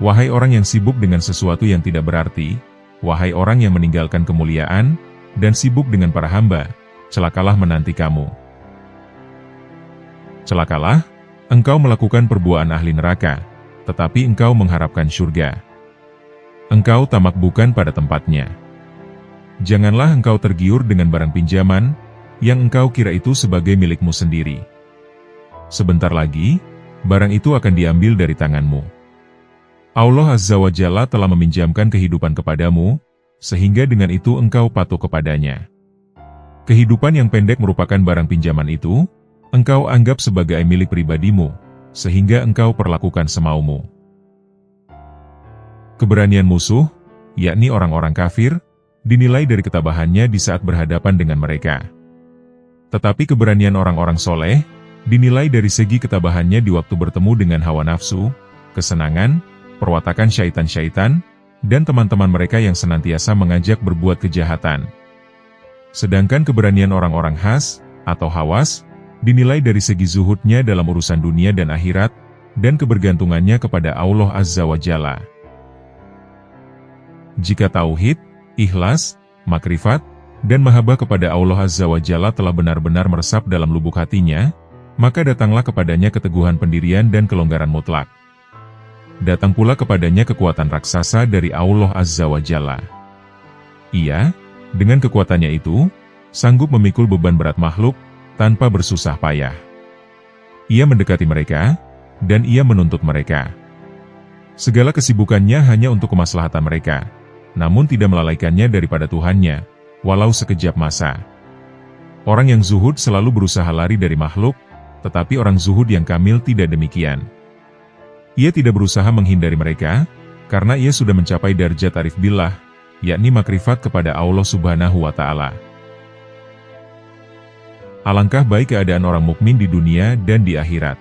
wahai orang yang sibuk dengan sesuatu yang tidak berarti, wahai orang yang meninggalkan kemuliaan, dan sibuk dengan para hamba, celakalah menanti kamu. Celakalah, engkau melakukan perbuatan ahli neraka, tetapi engkau mengharapkan surga. Engkau tamak bukan pada tempatnya. Janganlah engkau tergiur dengan barang pinjaman, yang engkau kira itu sebagai milikmu sendiri. Sebentar lagi, barang itu akan diambil dari tanganmu. Allah Azza wa Jalla telah meminjamkan kehidupan kepadamu, sehingga dengan itu engkau patuh kepadanya. Kehidupan yang pendek merupakan barang pinjaman itu, engkau anggap sebagai milik pribadimu, sehingga engkau perlakukan semaumu. Keberanian musuh, yakni orang-orang kafir, dinilai dari ketabahannya di saat berhadapan dengan mereka. Tetapi keberanian orang-orang soleh, dinilai dari segi ketabahannya di waktu bertemu dengan hawa nafsu, kesenangan, perwatakan syaitan-syaitan, dan teman-teman mereka yang senantiasa mengajak berbuat kejahatan. Sedangkan keberanian orang-orang khas, atau hawas, dinilai dari segi zuhudnya dalam urusan dunia dan akhirat, dan kebergantungannya kepada Allah Azza wa Jalla. Jika tauhid, ikhlas, makrifat, dan mahabbah kepada Allah Azza wa Jalla telah benar-benar meresap dalam lubuk hatinya, maka datanglah kepadanya keteguhan pendirian dan kelonggaran mutlak. Datang pula kepadanya kekuatan raksasa dari Allah Azza wa Jalla. Ia, dengan kekuatannya itu, sanggup memikul beban berat makhluk, tanpa bersusah payah. Ia mendekati mereka, dan ia menuntut mereka. Segala kesibukannya hanya untuk kemaslahatan mereka, namun tidak melalaikannya daripada Tuhannya, walau sekejap masa. Orang yang zuhud selalu berusaha lari dari makhluk, tetapi orang zuhud yang kamil tidak demikian. Ia tidak berusaha menghindari mereka, karena ia sudah mencapai darjat arif billah, yakni makrifat kepada Allah Subhanahu wa Ta'ala. Alangkah baik keadaan orang mukmin di dunia dan di akhirat.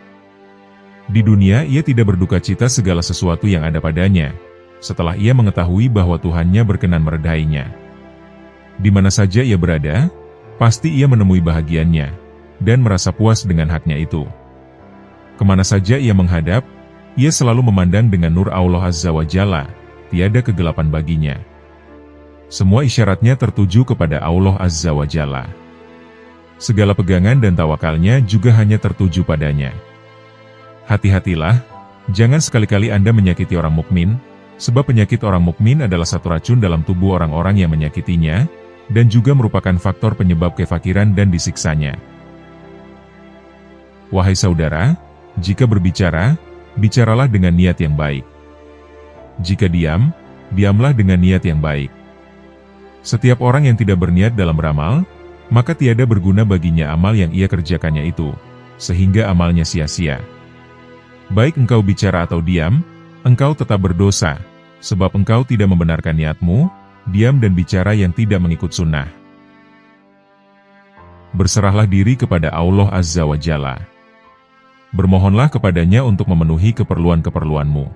Di dunia ia tidak berduka cita segala sesuatu yang ada padanya, setelah ia mengetahui bahwa Tuhannya berkenan meredainya. Di mana saja ia berada, pasti ia menemui bahagiannya, dan merasa puas dengan haknya itu. Kemana saja ia menghadap, ia selalu memandang dengan nur Allah Azza wa Jalla, tiada kegelapan baginya. Semua isyaratnya tertuju kepada Allah Azza wa Jalla. Segala pegangan dan tawakalnya juga hanya tertuju padanya. Hati-hatilah, jangan sekali-kali Anda menyakiti orang mukmin, sebab penyakit orang mukmin adalah satu racun dalam tubuh orang-orang yang menyakitinya, dan juga merupakan faktor penyebab kefakiran dan disiksanya. Wahai saudara, jika berbicara, bicaralah dengan niat yang baik. Jika diam, diamlah dengan niat yang baik. Setiap orang yang tidak berniat dalam beramal, maka tiada berguna baginya amal yang ia kerjakannya itu, sehingga amalnya sia-sia. Baik engkau bicara atau diam, engkau tetap berdosa, sebab engkau tidak membenarkan niatmu, diam dan bicara yang tidak mengikut sunnah. Berserahlah diri kepada Allah Azza wa Jalla. Bermohonlah kepadanya untuk memenuhi keperluan-keperluanmu.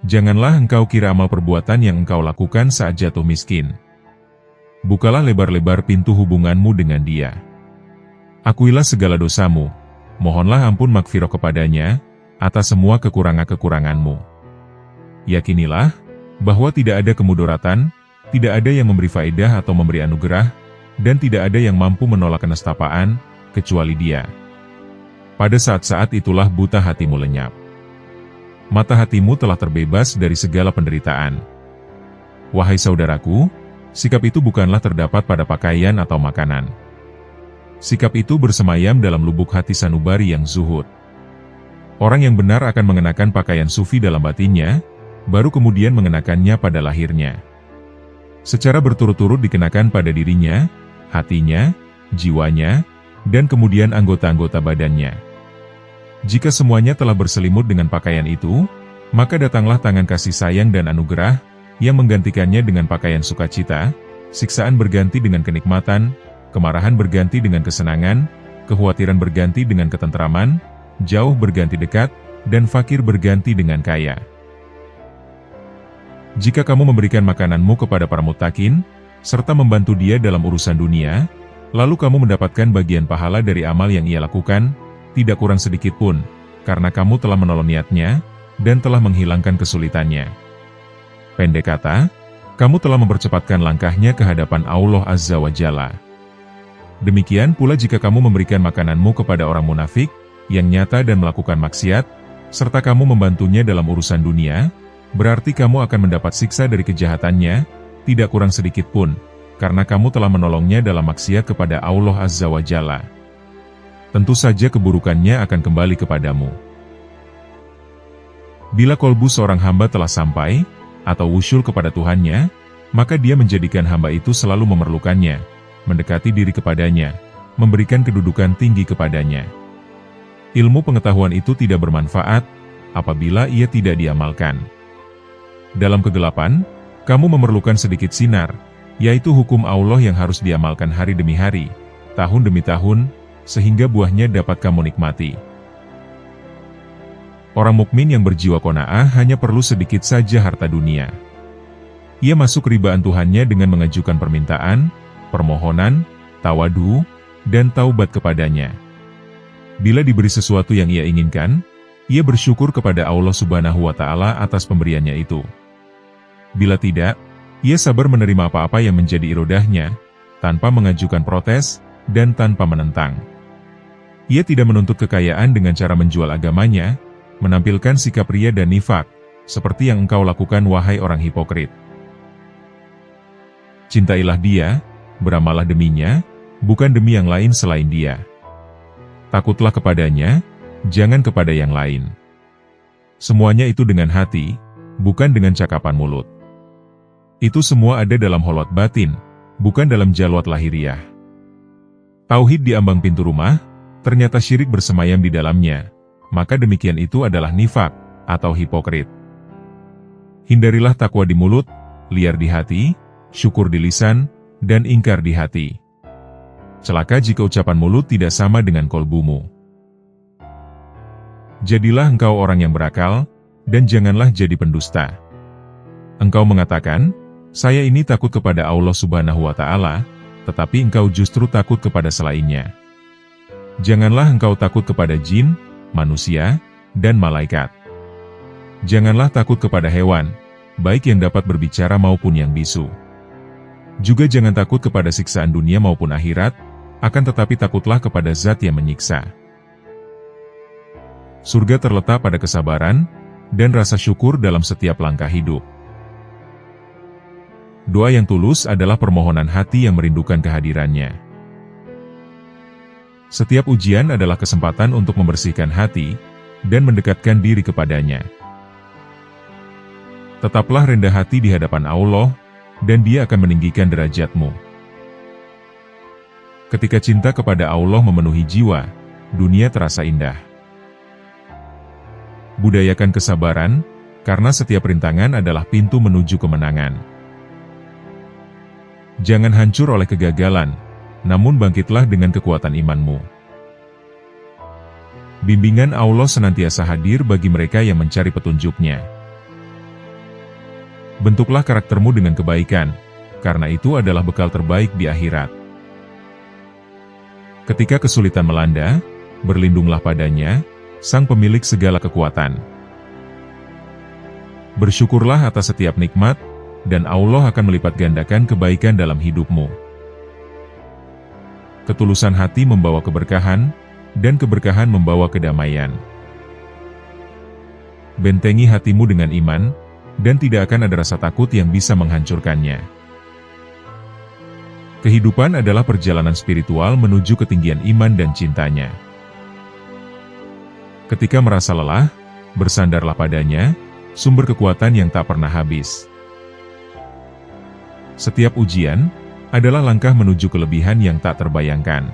Janganlah engkau kira amal perbuatan yang engkau lakukan saat jatuh miskin. Bukalah lebar-lebar pintu hubunganmu dengan Dia. Akuilah segala dosamu, mohonlah ampun maghfirah kepadanya, atas semua kekurangan-kekuranganmu. Yakinilah, bahwa tidak ada kemudaratan, tidak ada yang memberi faedah atau memberi anugerah, dan tidak ada yang mampu menolak kenestapaan, kecuali Dia. Pada saat-saat itulah buta hatimu lenyap. Mata hatimu telah terbebas dari segala penderitaan. Wahai saudaraku, sikap itu bukanlah terdapat pada pakaian atau makanan. Sikap itu bersemayam dalam lubuk hati sanubari yang zuhud. Orang yang benar akan mengenakan pakaian sufi dalam batinnya, baru kemudian mengenakannya pada lahirnya. Secara berturut-turut dikenakan pada dirinya, hatinya, jiwanya, dan kemudian anggota-anggota badannya. Jika semuanya telah berselimut dengan pakaian itu, maka datanglah tangan kasih sayang dan anugerah, yang menggantikannya dengan pakaian sukacita, siksaan berganti dengan kenikmatan, kemarahan berganti dengan kesenangan, kekhawatiran berganti dengan ketentraman, jauh berganti dekat, dan fakir berganti dengan kaya. Jika kamu memberikan makananmu kepada para muttaqin, serta membantu dia dalam urusan dunia, lalu kamu mendapatkan bagian pahala dari amal yang ia lakukan, tidak kurang sedikit pun, karena kamu telah menolong niatnya, dan telah menghilangkan kesulitannya. Pendek kata, kamu telah mempercepatkan langkahnya ke hadapan Allah Azza wa Jalla. Demikian pula jika kamu memberikan makananmu kepada orang munafik, yang nyata dan melakukan maksiat, serta kamu membantunya dalam urusan dunia, berarti kamu akan mendapat siksa dari kejahatannya, tidak kurang sedikit pun, karena kamu telah menolongnya dalam maksiat kepada Allah Azza wa Jalla. Tentu saja keburukannya akan kembali kepadamu. Bila kolbu seorang hamba telah sampai, atau wusyul kepada Tuhannya, maka dia menjadikan hamba itu selalu memerlukannya, mendekati diri kepadanya, memberikan kedudukan tinggi kepadanya. Ilmu pengetahuan itu tidak bermanfaat, apabila ia tidak diamalkan. Dalam kegelapan, kamu memerlukan sedikit sinar, yaitu hukum Allah yang harus diamalkan hari demi hari, tahun demi tahun, sehingga buahnya dapat kamu nikmati. Orang mukmin yang berjiwa qanaah hanya perlu sedikit saja harta dunia. Ia masuk ribaan Tuhannya dengan mengajukan permintaan, permohonan, tawadu, dan taubat kepadanya. Bila diberi sesuatu yang ia inginkan, ia bersyukur kepada Allah Subhanahu wa Ta'ala atas pemberiannya itu. Bila tidak, ia sabar menerima apa-apa yang menjadi irodahnya, tanpa mengajukan protes, dan tanpa menentang. Ia tidak menuntut kekayaan dengan cara menjual agamanya, menampilkan sikap ria dan nifak, seperti yang engkau lakukan wahai orang hipokrit. Cintailah Dia, beramallah deminya, bukan demi yang lain selain Dia. Takutlah kepadanya, jangan kepada yang lain. Semuanya itu dengan hati, bukan dengan cakapan mulut. Itu semua ada dalam holwat batin, bukan dalam jalwat lahiriah. Tauhid di ambang pintu rumah, ternyata syirik bersemayam di dalamnya, maka demikian itu adalah nifak, atau hipokrit. Hindarilah takwa di mulut, liar di hati, syukur di lisan, dan ingkar di hati. Celaka jika ucapan mulut tidak sama dengan kolbumu. Jadilah engkau orang yang berakal, dan janganlah jadi pendusta. Engkau mengatakan, saya ini takut kepada Allah Subhanahu wa Ta'ala, tetapi engkau justru takut kepada selainnya. Janganlah engkau takut kepada jin, manusia, dan malaikat. Janganlah takut kepada hewan, baik yang dapat berbicara maupun yang bisu. Juga jangan takut kepada siksaan dunia maupun akhirat, akan tetapi takutlah kepada Zat yang menyiksa. Surga terletak pada kesabaran dan rasa syukur dalam setiap langkah hidup. Doa yang tulus adalah permohonan hati yang merindukan kehadirannya. Setiap ujian adalah kesempatan untuk membersihkan hati dan mendekatkan diri kepadanya. Tetaplah rendah hati di hadapan Allah, dan Dia akan meninggikan derajatmu. Ketika cinta kepada Allah memenuhi jiwa, dunia terasa indah. Budayakan kesabaran, karena setiap rintangan adalah pintu menuju kemenangan. Jangan hancur oleh kegagalan, namun bangkitlah dengan kekuatan imanmu. Bimbingan Allah senantiasa hadir bagi mereka yang mencari petunjuknya. Bentuklah karaktermu dengan kebaikan, karena itu adalah bekal terbaik di akhirat. Ketika kesulitan melanda, berlindunglah padanya, Sang pemilik segala kekuatan. Bersyukurlah atas setiap nikmat, dan Allah akan melipat gandakan kebaikan dalam hidupmu. Ketulusan hati membawa keberkahan, dan keberkahan membawa kedamaian. Bentengi hatimu dengan iman, dan tidak akan ada rasa takut yang bisa menghancurkannya. Kehidupan adalah perjalanan spiritual menuju ketinggian iman dan cintanya. Ketika merasa lelah, bersandarlah padanya, sumber kekuatan yang tak pernah habis. Setiap ujian adalah langkah menuju kelebihan yang tak terbayangkan.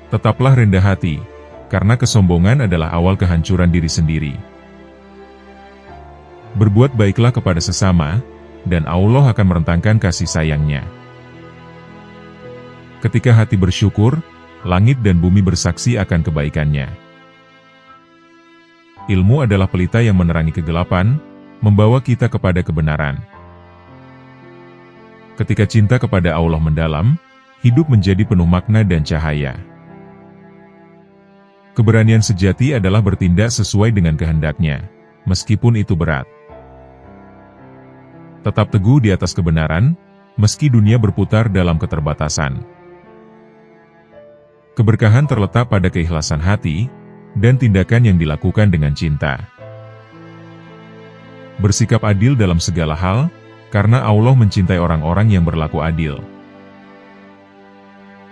Tetaplah rendah hati, karena kesombongan adalah awal kehancuran diri sendiri. Berbuat baiklah kepada sesama, dan Allah akan merentangkan kasih sayangnya. Ketika hati bersyukur, langit dan bumi bersaksi akan kebaikannya. Ilmu adalah pelita yang menerangi kegelapan, membawa kita kepada kebenaran. Ketika cinta kepada Allah mendalam, hidup menjadi penuh makna dan cahaya. Keberanian sejati adalah bertindak sesuai dengan kehendaknya, meskipun itu berat. Tetap teguh di atas kebenaran, meski dunia berputar dalam keterbatasan. Keberkahan terletak pada keikhlasan hati, dan tindakan yang dilakukan dengan cinta. Bersikap adil dalam segala hal, karena Allah mencintai orang-orang yang berlaku adil.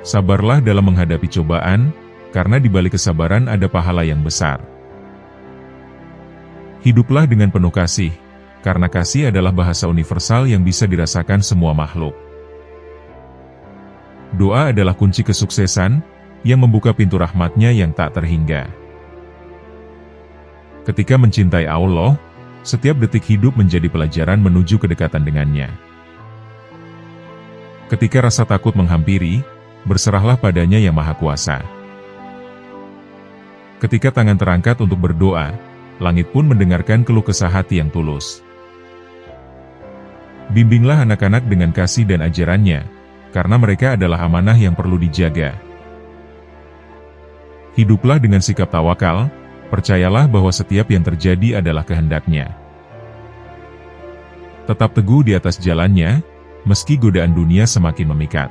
Sabarlah dalam menghadapi cobaan, karena di balik kesabaran ada pahala yang besar. Hiduplah dengan penuh kasih, karena kasih adalah bahasa universal yang bisa dirasakan semua makhluk. Doa adalah kunci kesuksesan, yang membuka pintu rahmatnya yang tak terhingga. Ketika mencintai Allah, setiap detik hidup menjadi pelajaran menuju kedekatan dengannya. Ketika rasa takut menghampiri, berserahlah padanya yang Maha Kuasa. Ketika tangan terangkat untuk berdoa, langit pun mendengarkan keluh kesah hati yang tulus. Bimbinglah anak-anak dengan kasih dan ajarannya, karena mereka adalah amanah yang perlu dijaga. Hiduplah dengan sikap tawakal, percayalah bahwa setiap yang terjadi adalah kehendaknya. Tetap teguh di atas jalannya, meski godaan dunia semakin memikat.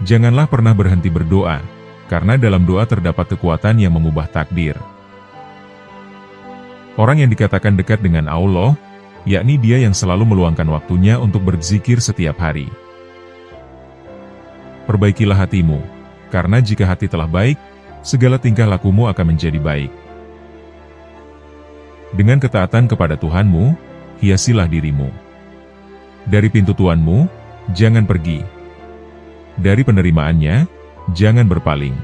Janganlah pernah berhenti berdoa, karena dalam doa terdapat kekuatan yang mengubah takdir. Orang yang dikatakan dekat dengan Allah, yakni dia yang selalu meluangkan waktunya untuk berzikir setiap hari. Perbaikilah hatimu, karena jika hati telah baik, segala tingkah lakumu akan menjadi baik. Dengan ketaatan kepada Tuhanmu, hiasilah dirimu. Dari pintu Tuhanmu, jangan pergi. Dari penerimaannya, jangan berpaling.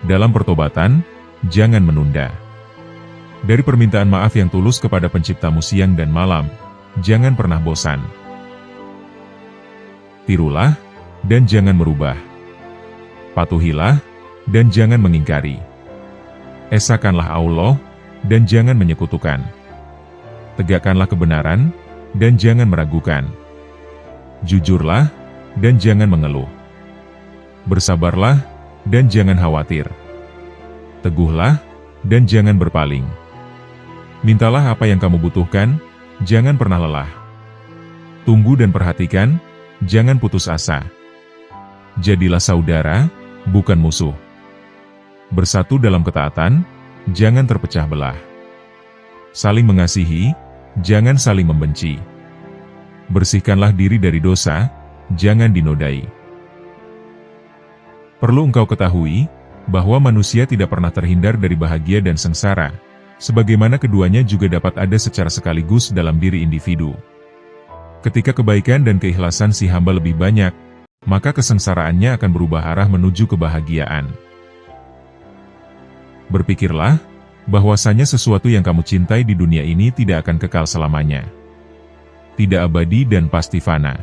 Dalam pertobatan, jangan menunda. Dari permintaan maaf yang tulus kepada Penciptamu siang dan malam, jangan pernah bosan. Tirulah, dan jangan merubah. Patuhilah, dan jangan mengingkari. Esakanlah Allah, dan jangan menyekutukan. Tegakkanlah kebenaran, dan jangan meragukan. Jujurlah, dan jangan mengeluh. Bersabarlah, dan jangan khawatir. Teguhlah, dan jangan berpaling. Mintalah apa yang kamu butuhkan, jangan pernah lelah. Tunggu dan perhatikan, jangan putus asa. Jadilah saudara, bukan musuh. Bersatu dalam ketaatan, jangan terpecah belah. Saling mengasihi, jangan saling membenci. Bersihkanlah diri dari dosa, jangan dinodai. Perlu engkau ketahui, bahwa manusia tidak pernah terhindar dari bahagia dan sengsara, sebagaimana keduanya juga dapat ada secara sekaligus dalam diri individu. Ketika kebaikan dan keikhlasan si hamba lebih banyak, maka kesengsaraannya akan berubah arah menuju kebahagiaan. Berpikirlah, bahwasanya sesuatu yang kamu cintai di dunia ini tidak akan kekal selamanya. Tidak abadi dan pasti fana.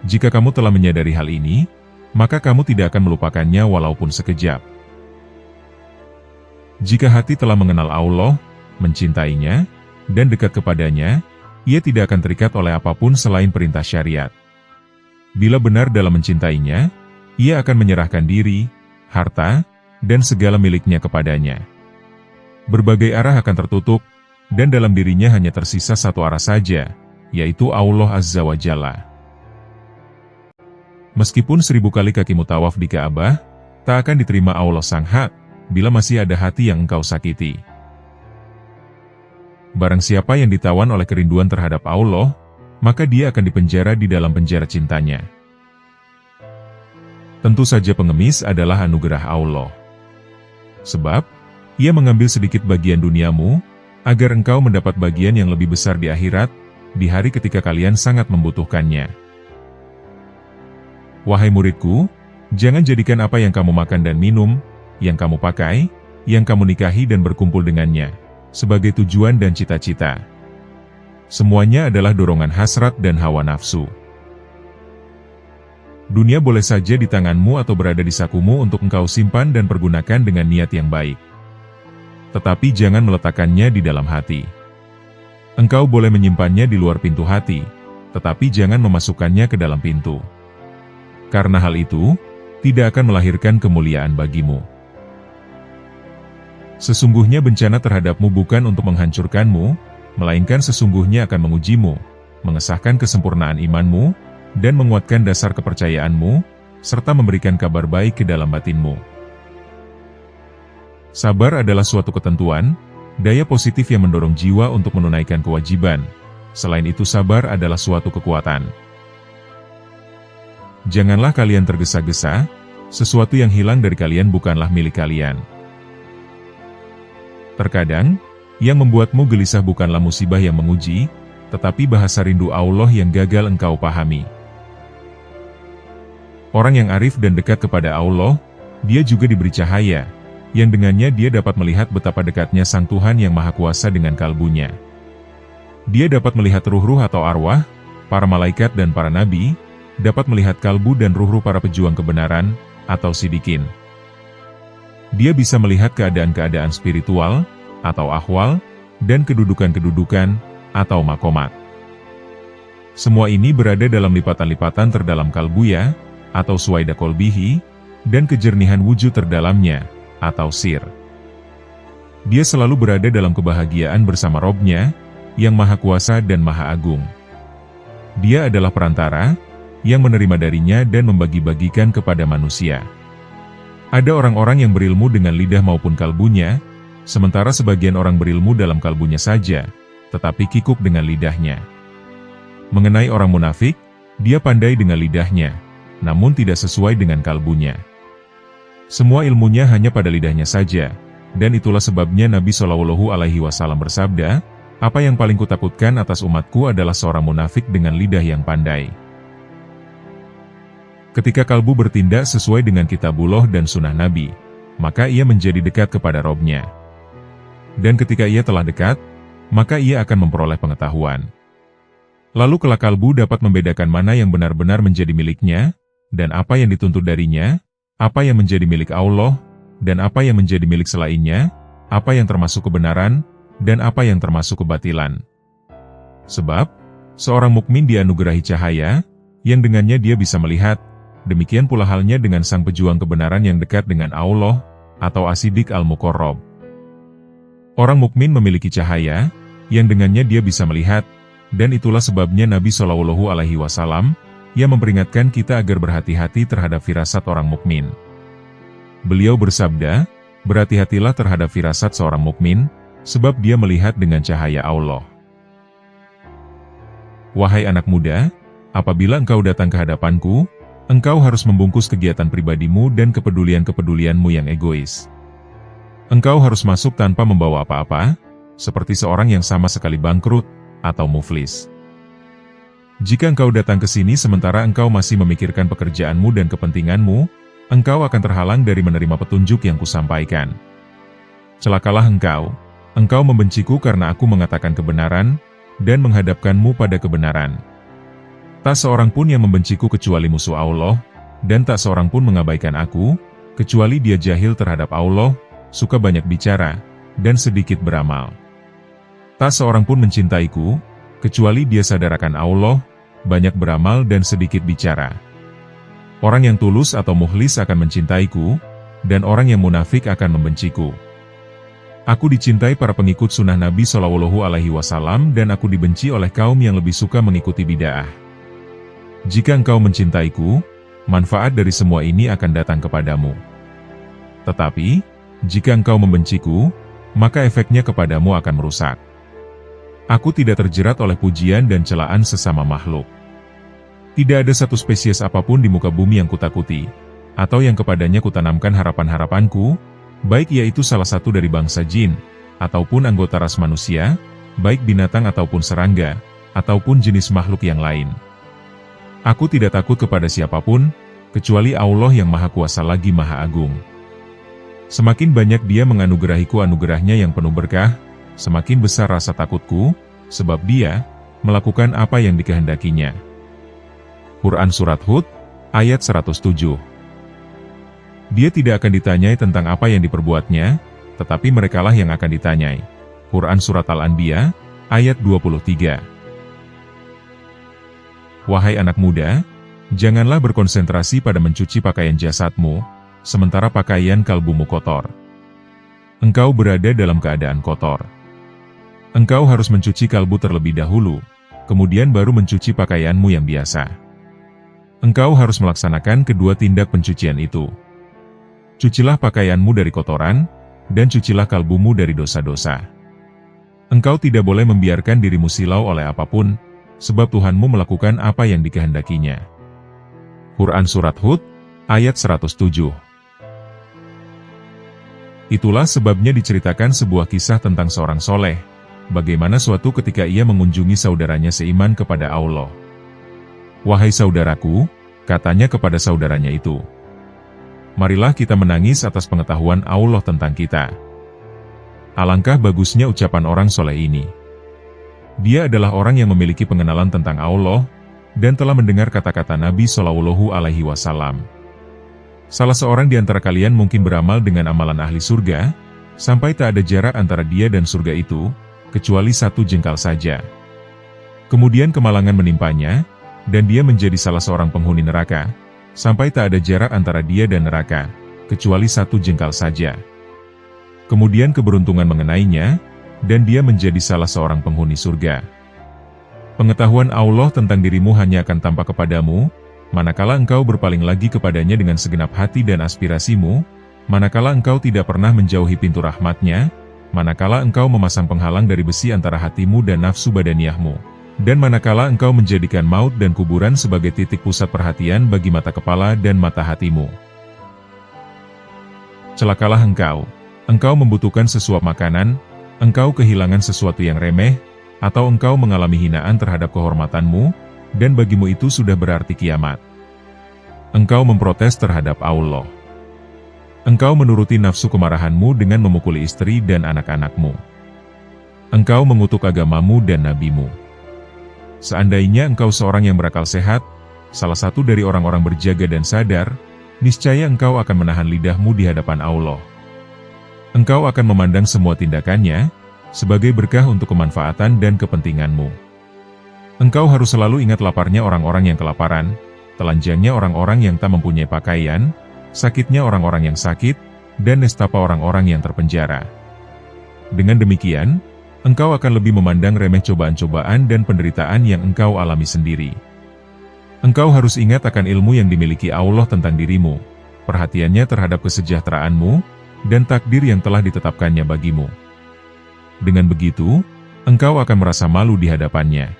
Jika kamu telah menyadari hal ini, maka kamu tidak akan melupakannya walaupun sekejap. Jika hati telah mengenal Allah, mencintainya, dan dekat kepadanya, ia tidak akan terikat oleh apapun selain perintah syariat. Bila benar dalam mencintainya, ia akan menyerahkan diri, harta, dan segala miliknya kepadanya. Berbagai arah akan tertutup, dan dalam dirinya hanya tersisa satu arah saja, yaitu Allah Azza wa Jalla. Meskipun 1000 kali kakimu tawaf di Ka'bah, tak akan diterima Allah Sang Hak, bila masih ada hati yang engkau sakiti. Barang siapa yang ditawan oleh kerinduan terhadap Allah, maka dia akan dipenjara di dalam penjara cintanya. Tentu saja pengemis adalah anugerah Allah. Sebab, ia mengambil sedikit bagian duniamu, agar engkau mendapat bagian yang lebih besar di akhirat, di hari ketika kalian sangat membutuhkannya. Wahai muridku, jangan jadikan apa yang kamu makan dan minum, yang kamu pakai, yang kamu nikahi dan berkumpul dengannya, sebagai tujuan dan cita-cita. Semuanya adalah dorongan hasrat dan hawa nafsu. Dunia boleh saja di tanganmu atau berada di sakumu untuk engkau simpan dan pergunakan dengan niat yang baik. Tetapi jangan meletakkannya di dalam hati. Engkau boleh menyimpannya di luar pintu hati, tetapi jangan memasukkannya ke dalam pintu. Karena hal itu, tidak akan melahirkan kemuliaan bagimu. Sesungguhnya bencana terhadapmu bukan untuk menghancurkanmu, melainkan sesungguhnya akan mengujimu, mengesahkan kesempurnaan imanmu, dan menguatkan dasar kepercayaanmu, serta memberikan kabar baik ke dalam batinmu. Sabar adalah suatu ketentuan, daya positif yang mendorong jiwa untuk menunaikan kewajiban. Selain itu sabar adalah suatu kekuatan. Janganlah kalian tergesa-gesa, sesuatu yang hilang dari kalian bukanlah milik kalian. Terkadang, yang membuatmu gelisah bukanlah musibah yang menguji, tetapi bahasa rindu Allah yang gagal engkau pahami. Orang yang arif dan dekat kepada Allah, dia juga diberi cahaya, yang dengannya dia dapat melihat betapa dekatnya Sang Tuhan yang Maha Kuasa dengan kalbunya. Dia dapat melihat ruh-ruh atau arwah, para malaikat dan para nabi, dapat melihat kalbu dan ruh-ruh para pejuang kebenaran, atau sidikin. Dia bisa melihat keadaan-keadaan spiritual, atau ahwal, dan kedudukan-kedudukan, atau makomat. Semua ini berada dalam lipatan-lipatan terdalam kalbuya, atau suwaida kolbihi, dan kejernihan wujud terdalamnya, atau sir. Dia selalu berada dalam kebahagiaan bersama Robnya, yang Maha Kuasa dan Maha Agung. Dia adalah perantara, yang menerima darinya dan membagi-bagikan kepada manusia. Ada orang-orang yang berilmu dengan lidah maupun kalbunya, sementara sebagian orang berilmu dalam kalbunya saja, tetapi kikuk dengan lidahnya. Mengenai orang munafik, dia pandai dengan lidahnya, namun tidak sesuai dengan kalbunya. Semua ilmunya hanya pada lidahnya saja, dan itulah sebabnya Nabi Shallallahu Alaihi Wasallam bersabda, "Apa yang paling kutakutkan atas umatku adalah seorang munafik dengan lidah yang pandai." Ketika kalbu bertindak sesuai dengan kitabullah dan sunnah Nabi, maka ia menjadi dekat kepada Robnya. Dan ketika ia telah dekat, maka ia akan memperoleh pengetahuan. Lalu kelak kalbu dapat membedakan mana yang benar-benar menjadi miliknya, dan apa yang dituntut darinya, apa yang menjadi milik Allah, dan apa yang menjadi milik selainnya, apa yang termasuk kebenaran, dan apa yang termasuk kebatilan. Sebab, seorang mukmin dianugerahi cahaya, yang dengannya dia bisa melihat, demikian pula halnya dengan sang pejuang kebenaran yang dekat dengan Allah, atau As-Siddiq Al-Muqarrab. Orang mukmin memiliki cahaya, yang dengannya dia bisa melihat, dan itulah sebabnya Nabi Shallallahu Alaihi Wasallam yang memperingatkan kita agar berhati-hati terhadap firasat orang mukmin. Beliau bersabda, berhati-hatilah terhadap firasat seorang mukmin, sebab dia melihat dengan cahaya Allah. Wahai anak muda, apabila engkau datang ke hadapanku, engkau harus membungkus kegiatan pribadimu dan kepedulian-kepedulianmu yang egois. Engkau harus masuk tanpa membawa apa-apa, seperti seorang yang sama sekali bangkrut, atau muflis. Jika engkau datang ke sini sementara engkau masih memikirkan pekerjaanmu dan kepentinganmu, engkau akan terhalang dari menerima petunjuk yang kusampaikan. Celakalah engkau membenciku karena aku mengatakan kebenaran, dan menghadapkanmu pada kebenaran. Tak seorang pun yang membenciku kecuali musuh Allah, dan tak seorang pun mengabaikan aku, kecuali dia jahil terhadap Allah, suka banyak bicara, dan sedikit beramal. Tak seorang pun mencintaiku, kecuali dia sadar akan Allah, banyak beramal dan sedikit bicara. Orang yang tulus atau mukhlis akan mencintaiku, dan orang yang munafik akan membenciku. Aku dicintai para pengikut sunnah Nabi Shallallahu Alaihi Wasallam dan aku dibenci oleh kaum yang lebih suka mengikuti bid'ah. Jika engkau mencintaiku, manfaat dari semua ini akan datang kepadamu. Tetapi, jika engkau membenciku, maka efeknya kepadamu akan merusak. Aku tidak terjerat oleh pujian dan celaan sesama makhluk. Tidak ada satu spesies apapun di muka bumi yang kutakuti, atau yang kepadanya kutanamkan harapan-harapanku, baik yaitu salah satu dari bangsa jin, ataupun anggota ras manusia, baik binatang ataupun serangga, ataupun jenis makhluk yang lain. Aku tidak takut kepada siapapun, kecuali Allah yang Maha Kuasa lagi Maha Agung. Semakin banyak Dia menganugerahiku anugerahnya yang penuh berkah, semakin besar rasa takutku, sebab Dia melakukan apa yang dikehendakinya. Quran Surat Hud, ayat 107. Dia tidak akan ditanyai tentang apa yang diperbuatnya, tetapi merekalah yang akan ditanyai. Quran Surat Al-Anbiya, ayat 23. Wahai anak muda, janganlah berkonsentrasi pada mencuci pakaian jasadmu, sementara pakaian kalbumu kotor. Engkau berada dalam keadaan kotor. Engkau harus mencuci kalbu terlebih dahulu, kemudian baru mencuci pakaianmu yang biasa. Engkau harus melaksanakan kedua tindak pencucian itu. Cucilah pakaianmu dari kotoran, dan cucilah kalbumu dari dosa-dosa. Engkau tidak boleh membiarkan dirimu silau oleh apapun, sebab Tuhanmu melakukan apa yang dikehendakinya. Quran Surat Hud, ayat 107. Itulah sebabnya diceritakan sebuah kisah tentang seorang soleh, bagaimana suatu ketika ia mengunjungi saudaranya seiman kepada Allah. Wahai saudaraku, katanya kepada saudaranya itu, marilah kita menangis atas pengetahuan Allah tentang kita. Alangkah bagusnya ucapan orang soleh ini. Dia adalah orang yang memiliki pengenalan tentang Allah, dan telah mendengar kata-kata Nabi Shallallahu Alaihi Wasallam. Salah seorang di antara kalian mungkin beramal dengan amalan ahli surga, sampai tak ada jarak antara dia dan surga itu, kecuali satu jengkal saja. Kemudian kemalangan menimpanya, dan dia menjadi salah seorang penghuni neraka, sampai tak ada jarak antara dia dan neraka, kecuali satu jengkal saja. Kemudian keberuntungan mengenainya, dan dia menjadi salah seorang penghuni surga. Pengetahuan Allah tentang dirimu hanya akan tampak kepadamu, manakala engkau berpaling lagi kepadanya dengan segenap hati dan aspirasimu, manakala engkau tidak pernah menjauhi pintu rahmatnya, manakala engkau memasang penghalang dari besi antara hatimu dan nafsu badaniahmu, dan manakala engkau menjadikan maut dan kuburan sebagai titik pusat perhatian bagi mata kepala dan mata hatimu. Celakalah engkau membutuhkan sesuap makanan, engkau kehilangan sesuatu yang remeh, atau engkau mengalami hinaan terhadap kehormatanmu, dan bagimu itu sudah berarti kiamat. Engkau memprotes terhadap Allah. Engkau menuruti nafsu kemarahanmu dengan memukuli istri dan anak-anakmu. Engkau mengutuk agamamu dan nabimu. Seandainya engkau seorang yang berakal sehat, salah satu dari orang-orang berjaga dan sadar, niscaya engkau akan menahan lidahmu di hadapan Allah. Engkau akan memandang semua tindakannya sebagai berkah untuk kemanfaatan dan kepentinganmu. Engkau harus selalu ingat laparnya orang-orang yang kelaparan, telanjangnya orang-orang yang tak mempunyai pakaian, sakitnya orang-orang yang sakit, dan nestapa orang-orang yang terpenjara. Dengan demikian, engkau akan lebih memandang remeh cobaan-cobaan dan penderitaan yang engkau alami sendiri. Engkau harus ingat akan ilmu yang dimiliki Allah tentang dirimu, perhatiannya terhadap kesejahteraanmu, dan takdir yang telah ditetapkannya bagimu. Dengan begitu, engkau akan merasa malu di hadapannya.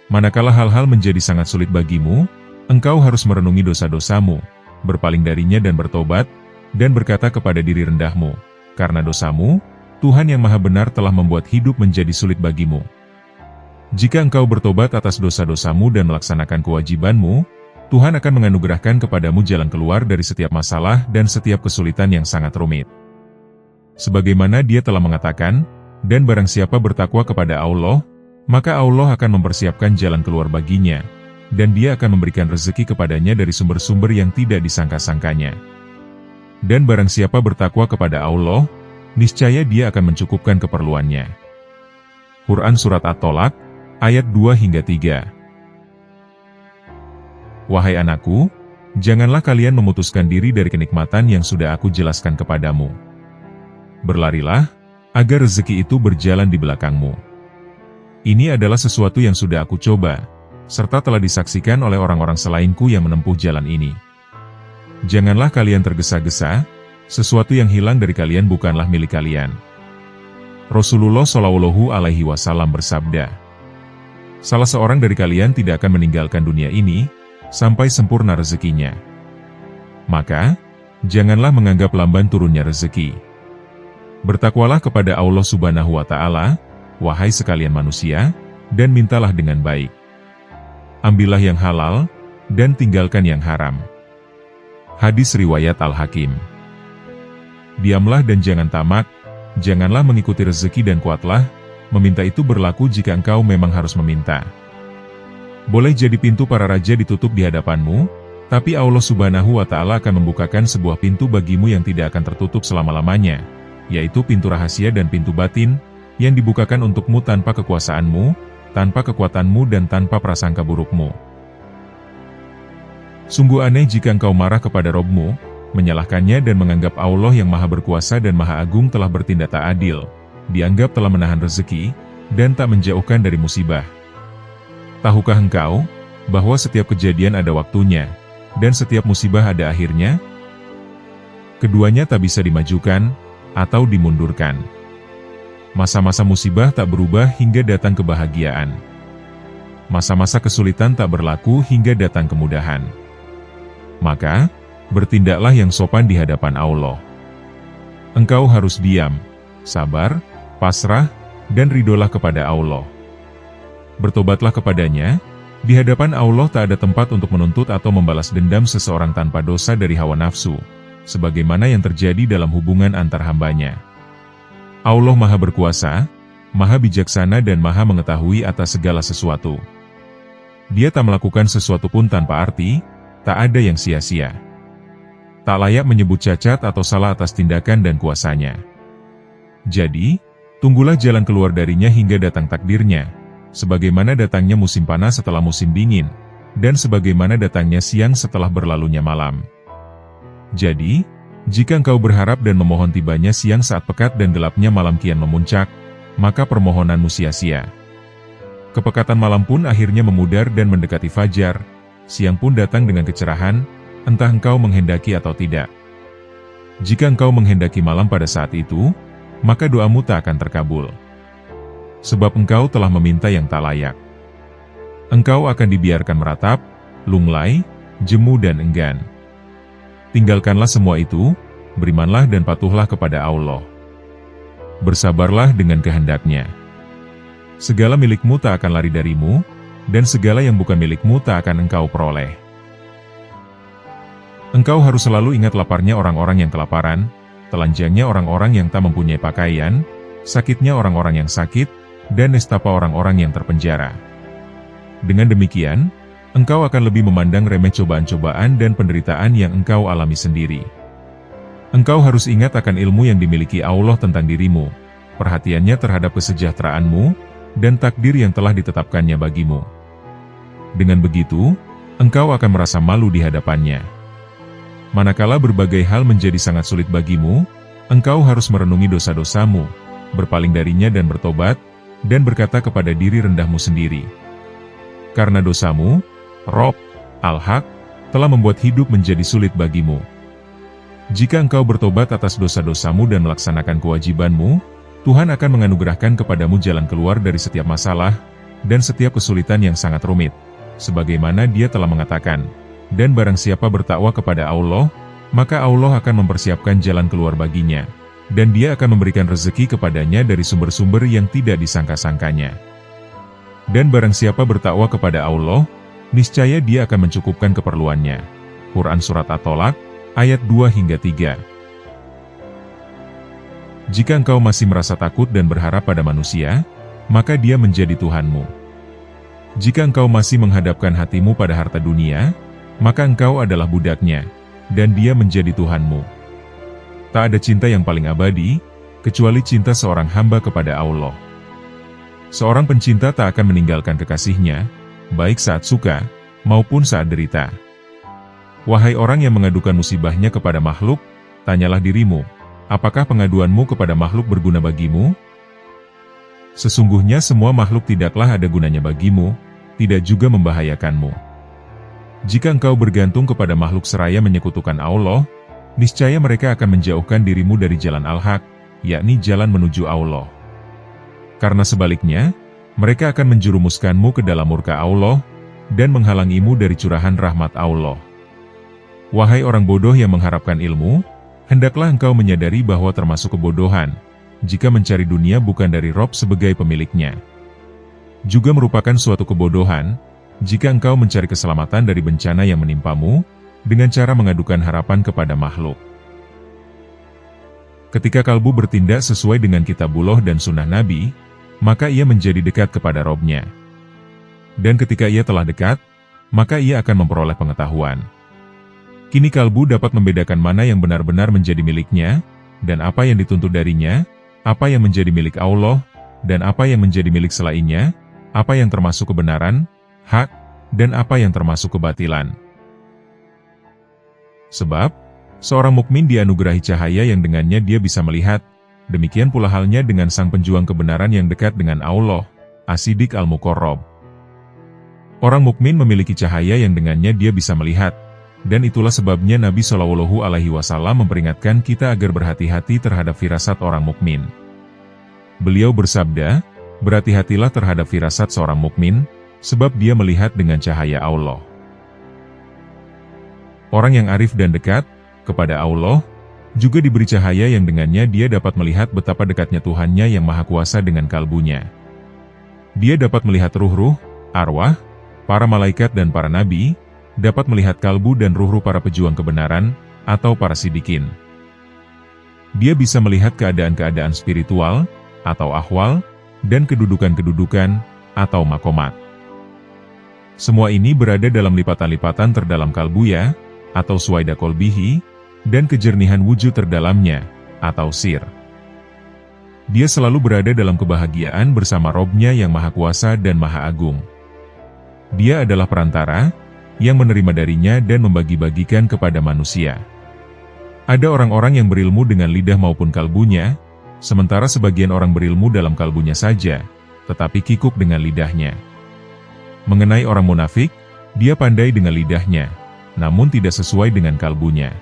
Manakala hal-hal menjadi sangat sulit bagimu, engkau harus merenungi dosa-dosamu, berpaling darinya dan bertobat, dan berkata kepada diri rendahmu, karena dosamu, Tuhan yang Maha Benar telah membuat hidup menjadi sulit bagimu. Jika engkau bertobat atas dosa-dosamu dan melaksanakan kewajibanmu, Tuhan akan menganugerahkan kepadamu jalan keluar dari setiap masalah dan setiap kesulitan yang sangat rumit. Sebagaimana Dia telah mengatakan, dan barang siapa bertakwa kepada Allah, maka Allah akan mempersiapkan jalan keluar baginya, dan Dia akan memberikan rezeki kepadanya dari sumber-sumber yang tidak disangka-sangkanya. Dan barang siapa bertakwa kepada Allah, niscaya Dia akan mencukupkan keperluannya. Quran Surat At-Tolak, ayat 2-3. Wahai anakku, janganlah kalian memutuskan diri dari kenikmatan yang sudah aku jelaskan kepadamu. Berlarilah, agar rezeki itu berjalan di belakangmu. Ini adalah sesuatu yang sudah aku coba, serta telah disaksikan oleh orang-orang selainku yang menempuh jalan ini. Janganlah kalian tergesa-gesa, sesuatu yang hilang dari kalian bukanlah milik kalian. Rasulullah Shallallahu Alaihi Wasallam bersabda, salah seorang dari kalian tidak akan meninggalkan dunia ini, sampai sempurna rezekinya. Maka, janganlah menganggap lamban turunnya rezeki. Bertakwalah kepada Allah Subhanahu wa Ta'ala, wahai sekalian manusia, dan mintalah dengan baik. Ambillah yang halal, dan tinggalkan yang haram. Hadis riwayat Al-Hakim. Diamlah dan jangan tamak, janganlah mengikuti rezeki dan kuatlah, meminta itu berlaku jika engkau memang harus meminta. Boleh jadi pintu para raja ditutup di hadapanmu, tapi Allah Subhanahu wa Ta'ala akan membukakan sebuah pintu bagimu yang tidak akan tertutup selama-lamanya, yaitu pintu rahasia dan pintu batin, yang dibukakan untukmu tanpa kekuasaanmu, tanpa kekuatanmu dan tanpa prasangka burukmu. Sungguh aneh jika engkau marah kepada Robmu, menyalahkannya dan menganggap Allah yang Maha Berkuasa dan Maha Agung telah bertindak tak adil, dianggap telah menahan rezeki, dan tak menjauhkan dari musibah. Tahukah engkau, bahwa setiap kejadian ada waktunya, dan setiap musibah ada akhirnya? Keduanya tak bisa dimajukan, atau dimundurkan. Masa-masa musibah tak berubah hingga datang kebahagiaan. Masa-masa kesulitan tak berlaku hingga datang kemudahan. Maka, bertindaklah yang sopan di hadapan Allah. Engkau harus diam, sabar, pasrah, dan ridolah kepada Allah. Bertobatlah kepadanya, di hadapan Allah tak ada tempat untuk menuntut atau membalas dendam seseorang tanpa dosa dari hawa nafsu, sebagaimana yang terjadi dalam hubungan antar hambanya. Allah Maha Berkuasa, Maha Bijaksana dan Maha Mengetahui atas segala sesuatu. Dia tak melakukan sesuatu pun tanpa arti, tak ada yang sia-sia. Tak layak menyebut cacat atau salah atas tindakan dan kuasanya. Jadi, tunggulah jalan keluar darinya hingga datang takdirnya, sebagaimana datangnya musim panas setelah musim dingin, dan sebagaimana datangnya siang setelah berlalunya malam. Jadi, jika engkau berharap dan memohon tibanya siang saat pekat dan gelapnya malam kian memuncak, maka permohonanmu sia-sia. Kepekatan malam pun akhirnya memudar dan mendekati fajar, siang pun datang dengan kecerahan, entah engkau menghendaki atau tidak. Jika engkau menghendaki malam pada saat itu, maka doamu tak akan terkabul. Sebab engkau telah meminta yang tak layak. Engkau akan dibiarkan meratap, lunglai, jemu dan enggan. Tinggalkanlah semua itu, berimanlah dan patuhlah kepada Allah. Bersabarlah dengan kehendaknya. Segala milikmu tak akan lari darimu, dan segala yang bukan milikmu tak akan engkau peroleh. Engkau harus selalu ingat laparnya orang-orang yang kelaparan, telanjangnya orang-orang yang tak mempunyai pakaian, sakitnya orang-orang yang sakit, dan nestapa orang-orang yang terpenjara. Dengan demikian, engkau akan lebih memandang remeh cobaan-cobaan dan penderitaan yang engkau alami sendiri. Engkau harus ingat akan ilmu yang dimiliki Allah tentang dirimu, perhatiannya terhadap kesejahteraanmu, dan takdir yang telah ditetapkannya bagimu. Dengan begitu, engkau akan merasa malu di hadapannya. Manakala berbagai hal menjadi sangat sulit bagimu, engkau harus merenungi dosa-dosamu, berpaling darinya dan bertobat, dan berkata kepada diri rendahmu sendiri. Karena dosamu, Rob, Al-Haq, telah membuat hidup menjadi sulit bagimu. Jika engkau bertobat atas dosa-dosamu dan melaksanakan kewajibanmu, Tuhan akan menganugerahkan kepadamu jalan keluar dari setiap masalah, dan setiap kesulitan yang sangat rumit. Sebagaimana Dia telah mengatakan, dan barang siapa bertakwa kepada Allah, maka Allah akan mempersiapkan jalan keluar baginya, dan Dia akan memberikan rezeki kepadanya dari sumber-sumber yang tidak disangka-sangkanya. Dan barang siapa bertakwa kepada Allah, niscaya Dia akan mencukupkan keperluannya. Quran Surat At-Tolak, ayat 2-3. Jika engkau masih merasa takut dan berharap pada manusia, maka dia menjadi Tuhanmu. Jika engkau masih menghadapkan hatimu pada harta dunia, maka engkau adalah budaknya, dan dia menjadi Tuhanmu. Tak ada cinta yang paling abadi, kecuali cinta seorang hamba kepada Allah. Seorang pencinta tak akan meninggalkan kekasihnya, baik saat suka, maupun saat derita. Wahai orang yang mengadukan musibahnya kepada makhluk, tanyalah dirimu, apakah pengaduanmu kepada makhluk berguna bagimu? Sesungguhnya semua makhluk tidaklah ada gunanya bagimu, tidak juga membahayakanmu. Jika engkau bergantung kepada makhluk seraya menyekutukan Allah, niscaya mereka akan menjauhkan dirimu dari jalan Al-Haq, yakni jalan menuju Allah. Karena sebaliknya, mereka akan menjerumuskanmu ke dalam murka Allah, dan menghalangimu dari curahan rahmat Allah. Wahai orang bodoh yang mengharapkan ilmu, hendaklah engkau menyadari bahwa termasuk kebodohan, jika mencari dunia bukan dari Rob sebagai pemiliknya. Juga merupakan suatu kebodohan, jika engkau mencari keselamatan dari bencana yang menimpamu, dengan cara mengadukan harapan kepada makhluk. Ketika kalbu bertindak sesuai dengan kitabullah dan sunnah Nabi, maka ia menjadi dekat kepada Robnya. Dan ketika ia telah dekat, maka ia akan memperoleh pengetahuan. Kini kalbu dapat membedakan mana yang benar-benar menjadi miliknya, dan apa yang dituntut darinya, apa yang menjadi milik Allah, dan apa yang menjadi milik selainnya, apa yang termasuk kebenaran, hak, dan apa yang termasuk kebatilan. Sebab, seorang mukmin dianugerahi cahaya yang dengannya dia bisa melihat, demikian pula halnya dengan sang penjuang kebenaran yang dekat dengan Allah, As-Siddiq Al-Muqarrab. Orang mukmin memiliki cahaya yang dengannya dia bisa melihat, dan itulah sebabnya Nabi SAW memperingatkan kita agar berhati-hati terhadap firasat orang mukmin. Beliau bersabda, berhati-hatilah terhadap firasat seorang mukmin, sebab dia melihat dengan cahaya Allah. Orang yang arif dan dekat kepada Allah, juga diberi cahaya yang dengannya dia dapat melihat betapa dekatnya Tuhannya yang Maha Kuasa dengan kalbunya. Dia dapat melihat ruh-ruh, arwah, para malaikat dan para nabi, dapat melihat kalbu dan ruh-ruh para pejuang kebenaran, atau para sidikin. Dia bisa melihat keadaan-keadaan spiritual, atau ahwal, dan kedudukan-kedudukan, atau makomat. Semua ini berada dalam lipatan-lipatan terdalam kalbuya, atau suwaida kolbihi, dan kejernihan wujud terdalamnya, atau sir. Dia selalu berada dalam kebahagiaan bersama Robnya yang Maha Kuasa dan Maha Agung. Dia adalah perantara, yang menerima darinya dan membagi-bagikan kepada manusia. Ada orang-orang yang berilmu dengan lidah maupun kalbunya, sementara sebagian orang berilmu dalam kalbunya saja, tetapi kikuk dengan lidahnya. Mengenai orang munafik, dia pandai dengan lidahnya, namun tidak sesuai dengan kalbunya.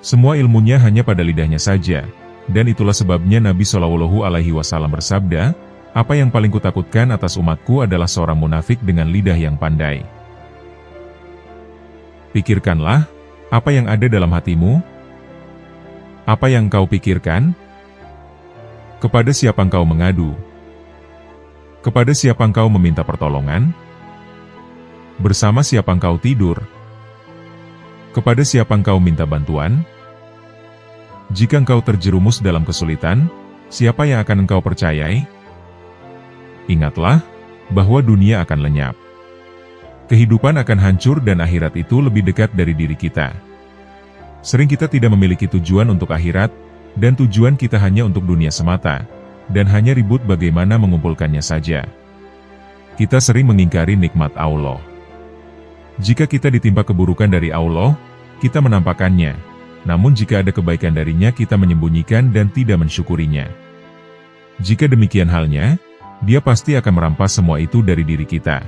Semua ilmunya hanya pada lidahnya saja, dan itulah sebabnya Nabi SAW bersabda, apa yang paling kutakutkan atas umatku adalah seorang munafik dengan lidah yang pandai. Pikirkanlah, apa yang ada dalam hatimu? Apa yang kau pikirkan? Kepada siapa engkau mengadu? Kepada siapa engkau meminta pertolongan? Bersama siapa engkau tidur? Kepada siapa engkau minta bantuan? Jika engkau terjerumus dalam kesulitan, siapa yang akan engkau percayai? Ingatlah, bahwa dunia akan lenyap. Kehidupan akan hancur dan akhirat itu lebih dekat dari diri kita. Sering kita tidak memiliki tujuan untuk akhirat, dan tujuan kita hanya untuk dunia semata, dan hanya ribut bagaimana mengumpulkannya saja. Kita sering mengingkari nikmat Allah. Jika kita ditimpa keburukan dari Allah, kita menampakkannya. Namun jika ada kebaikan darinya kita menyembunyikan dan tidak mensyukurinya. Jika demikian halnya, Dia pasti akan merampas semua itu dari diri kita.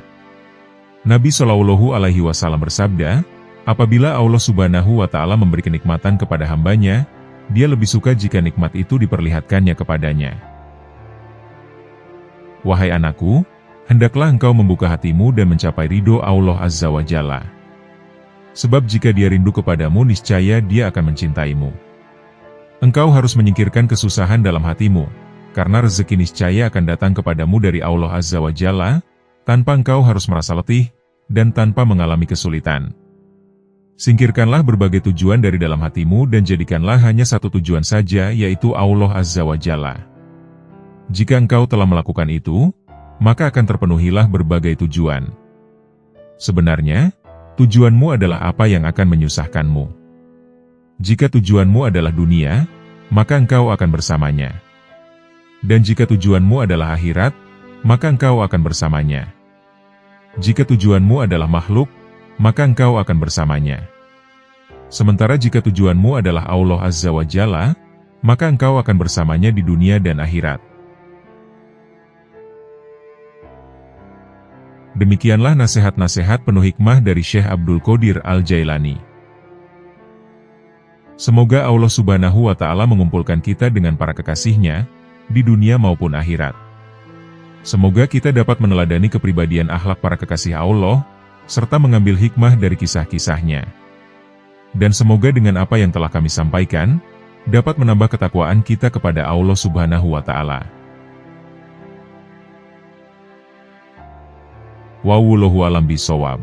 Nabi Shallallahu Alaihi Wasallam bersabda, apabila Allah Subhanahu wa Ta'ala memberi kenikmatan kepada hambanya, Dia lebih suka jika nikmat itu diperlihatkannya kepadanya. Wahai anakku, hendaklah engkau membuka hatimu dan mencapai ridho Allah Azza wa Jalla. Sebab jika Dia rindu kepadamu, niscaya Dia akan mencintaimu. Engkau harus menyingkirkan kesusahan dalam hatimu, karena rezeki niscaya akan datang kepadamu dari Allah Azza wa Jalla, tanpa engkau harus merasa letih, dan tanpa mengalami kesulitan. Singkirkanlah berbagai tujuan dari dalam hatimu dan jadikanlah hanya satu tujuan saja, yaitu Allah Azza wa Jalla. Jika engkau telah melakukan itu, maka akan terpenuhilah berbagai tujuan. Sebenarnya, tujuanmu adalah apa yang akan menyusahkanmu. Jika tujuanmu adalah dunia, maka engkau akan bersamanya. Dan jika tujuanmu adalah akhirat, maka engkau akan bersamanya. Jika tujuanmu adalah makhluk, maka engkau akan bersamanya. Sementara jika tujuanmu adalah Allah Azza wa Jalla, maka engkau akan bersamanya di dunia dan akhirat. Demikianlah nasihat-nasihat penuh hikmah dari Syekh Abdul Qadir Al-Jailani. Semoga Allah Subhanahu wa Ta'ala mengumpulkan kita dengan para kekasihnya, di dunia maupun akhirat. Semoga kita dapat meneladani kepribadian akhlak para kekasih Allah, serta mengambil hikmah dari kisah-kisahnya. Dan semoga dengan apa yang telah kami sampaikan, dapat menambah ketakwaan kita kepada Allah Subhanahu wa Ta'ala. Wallahu a'lam bishawab.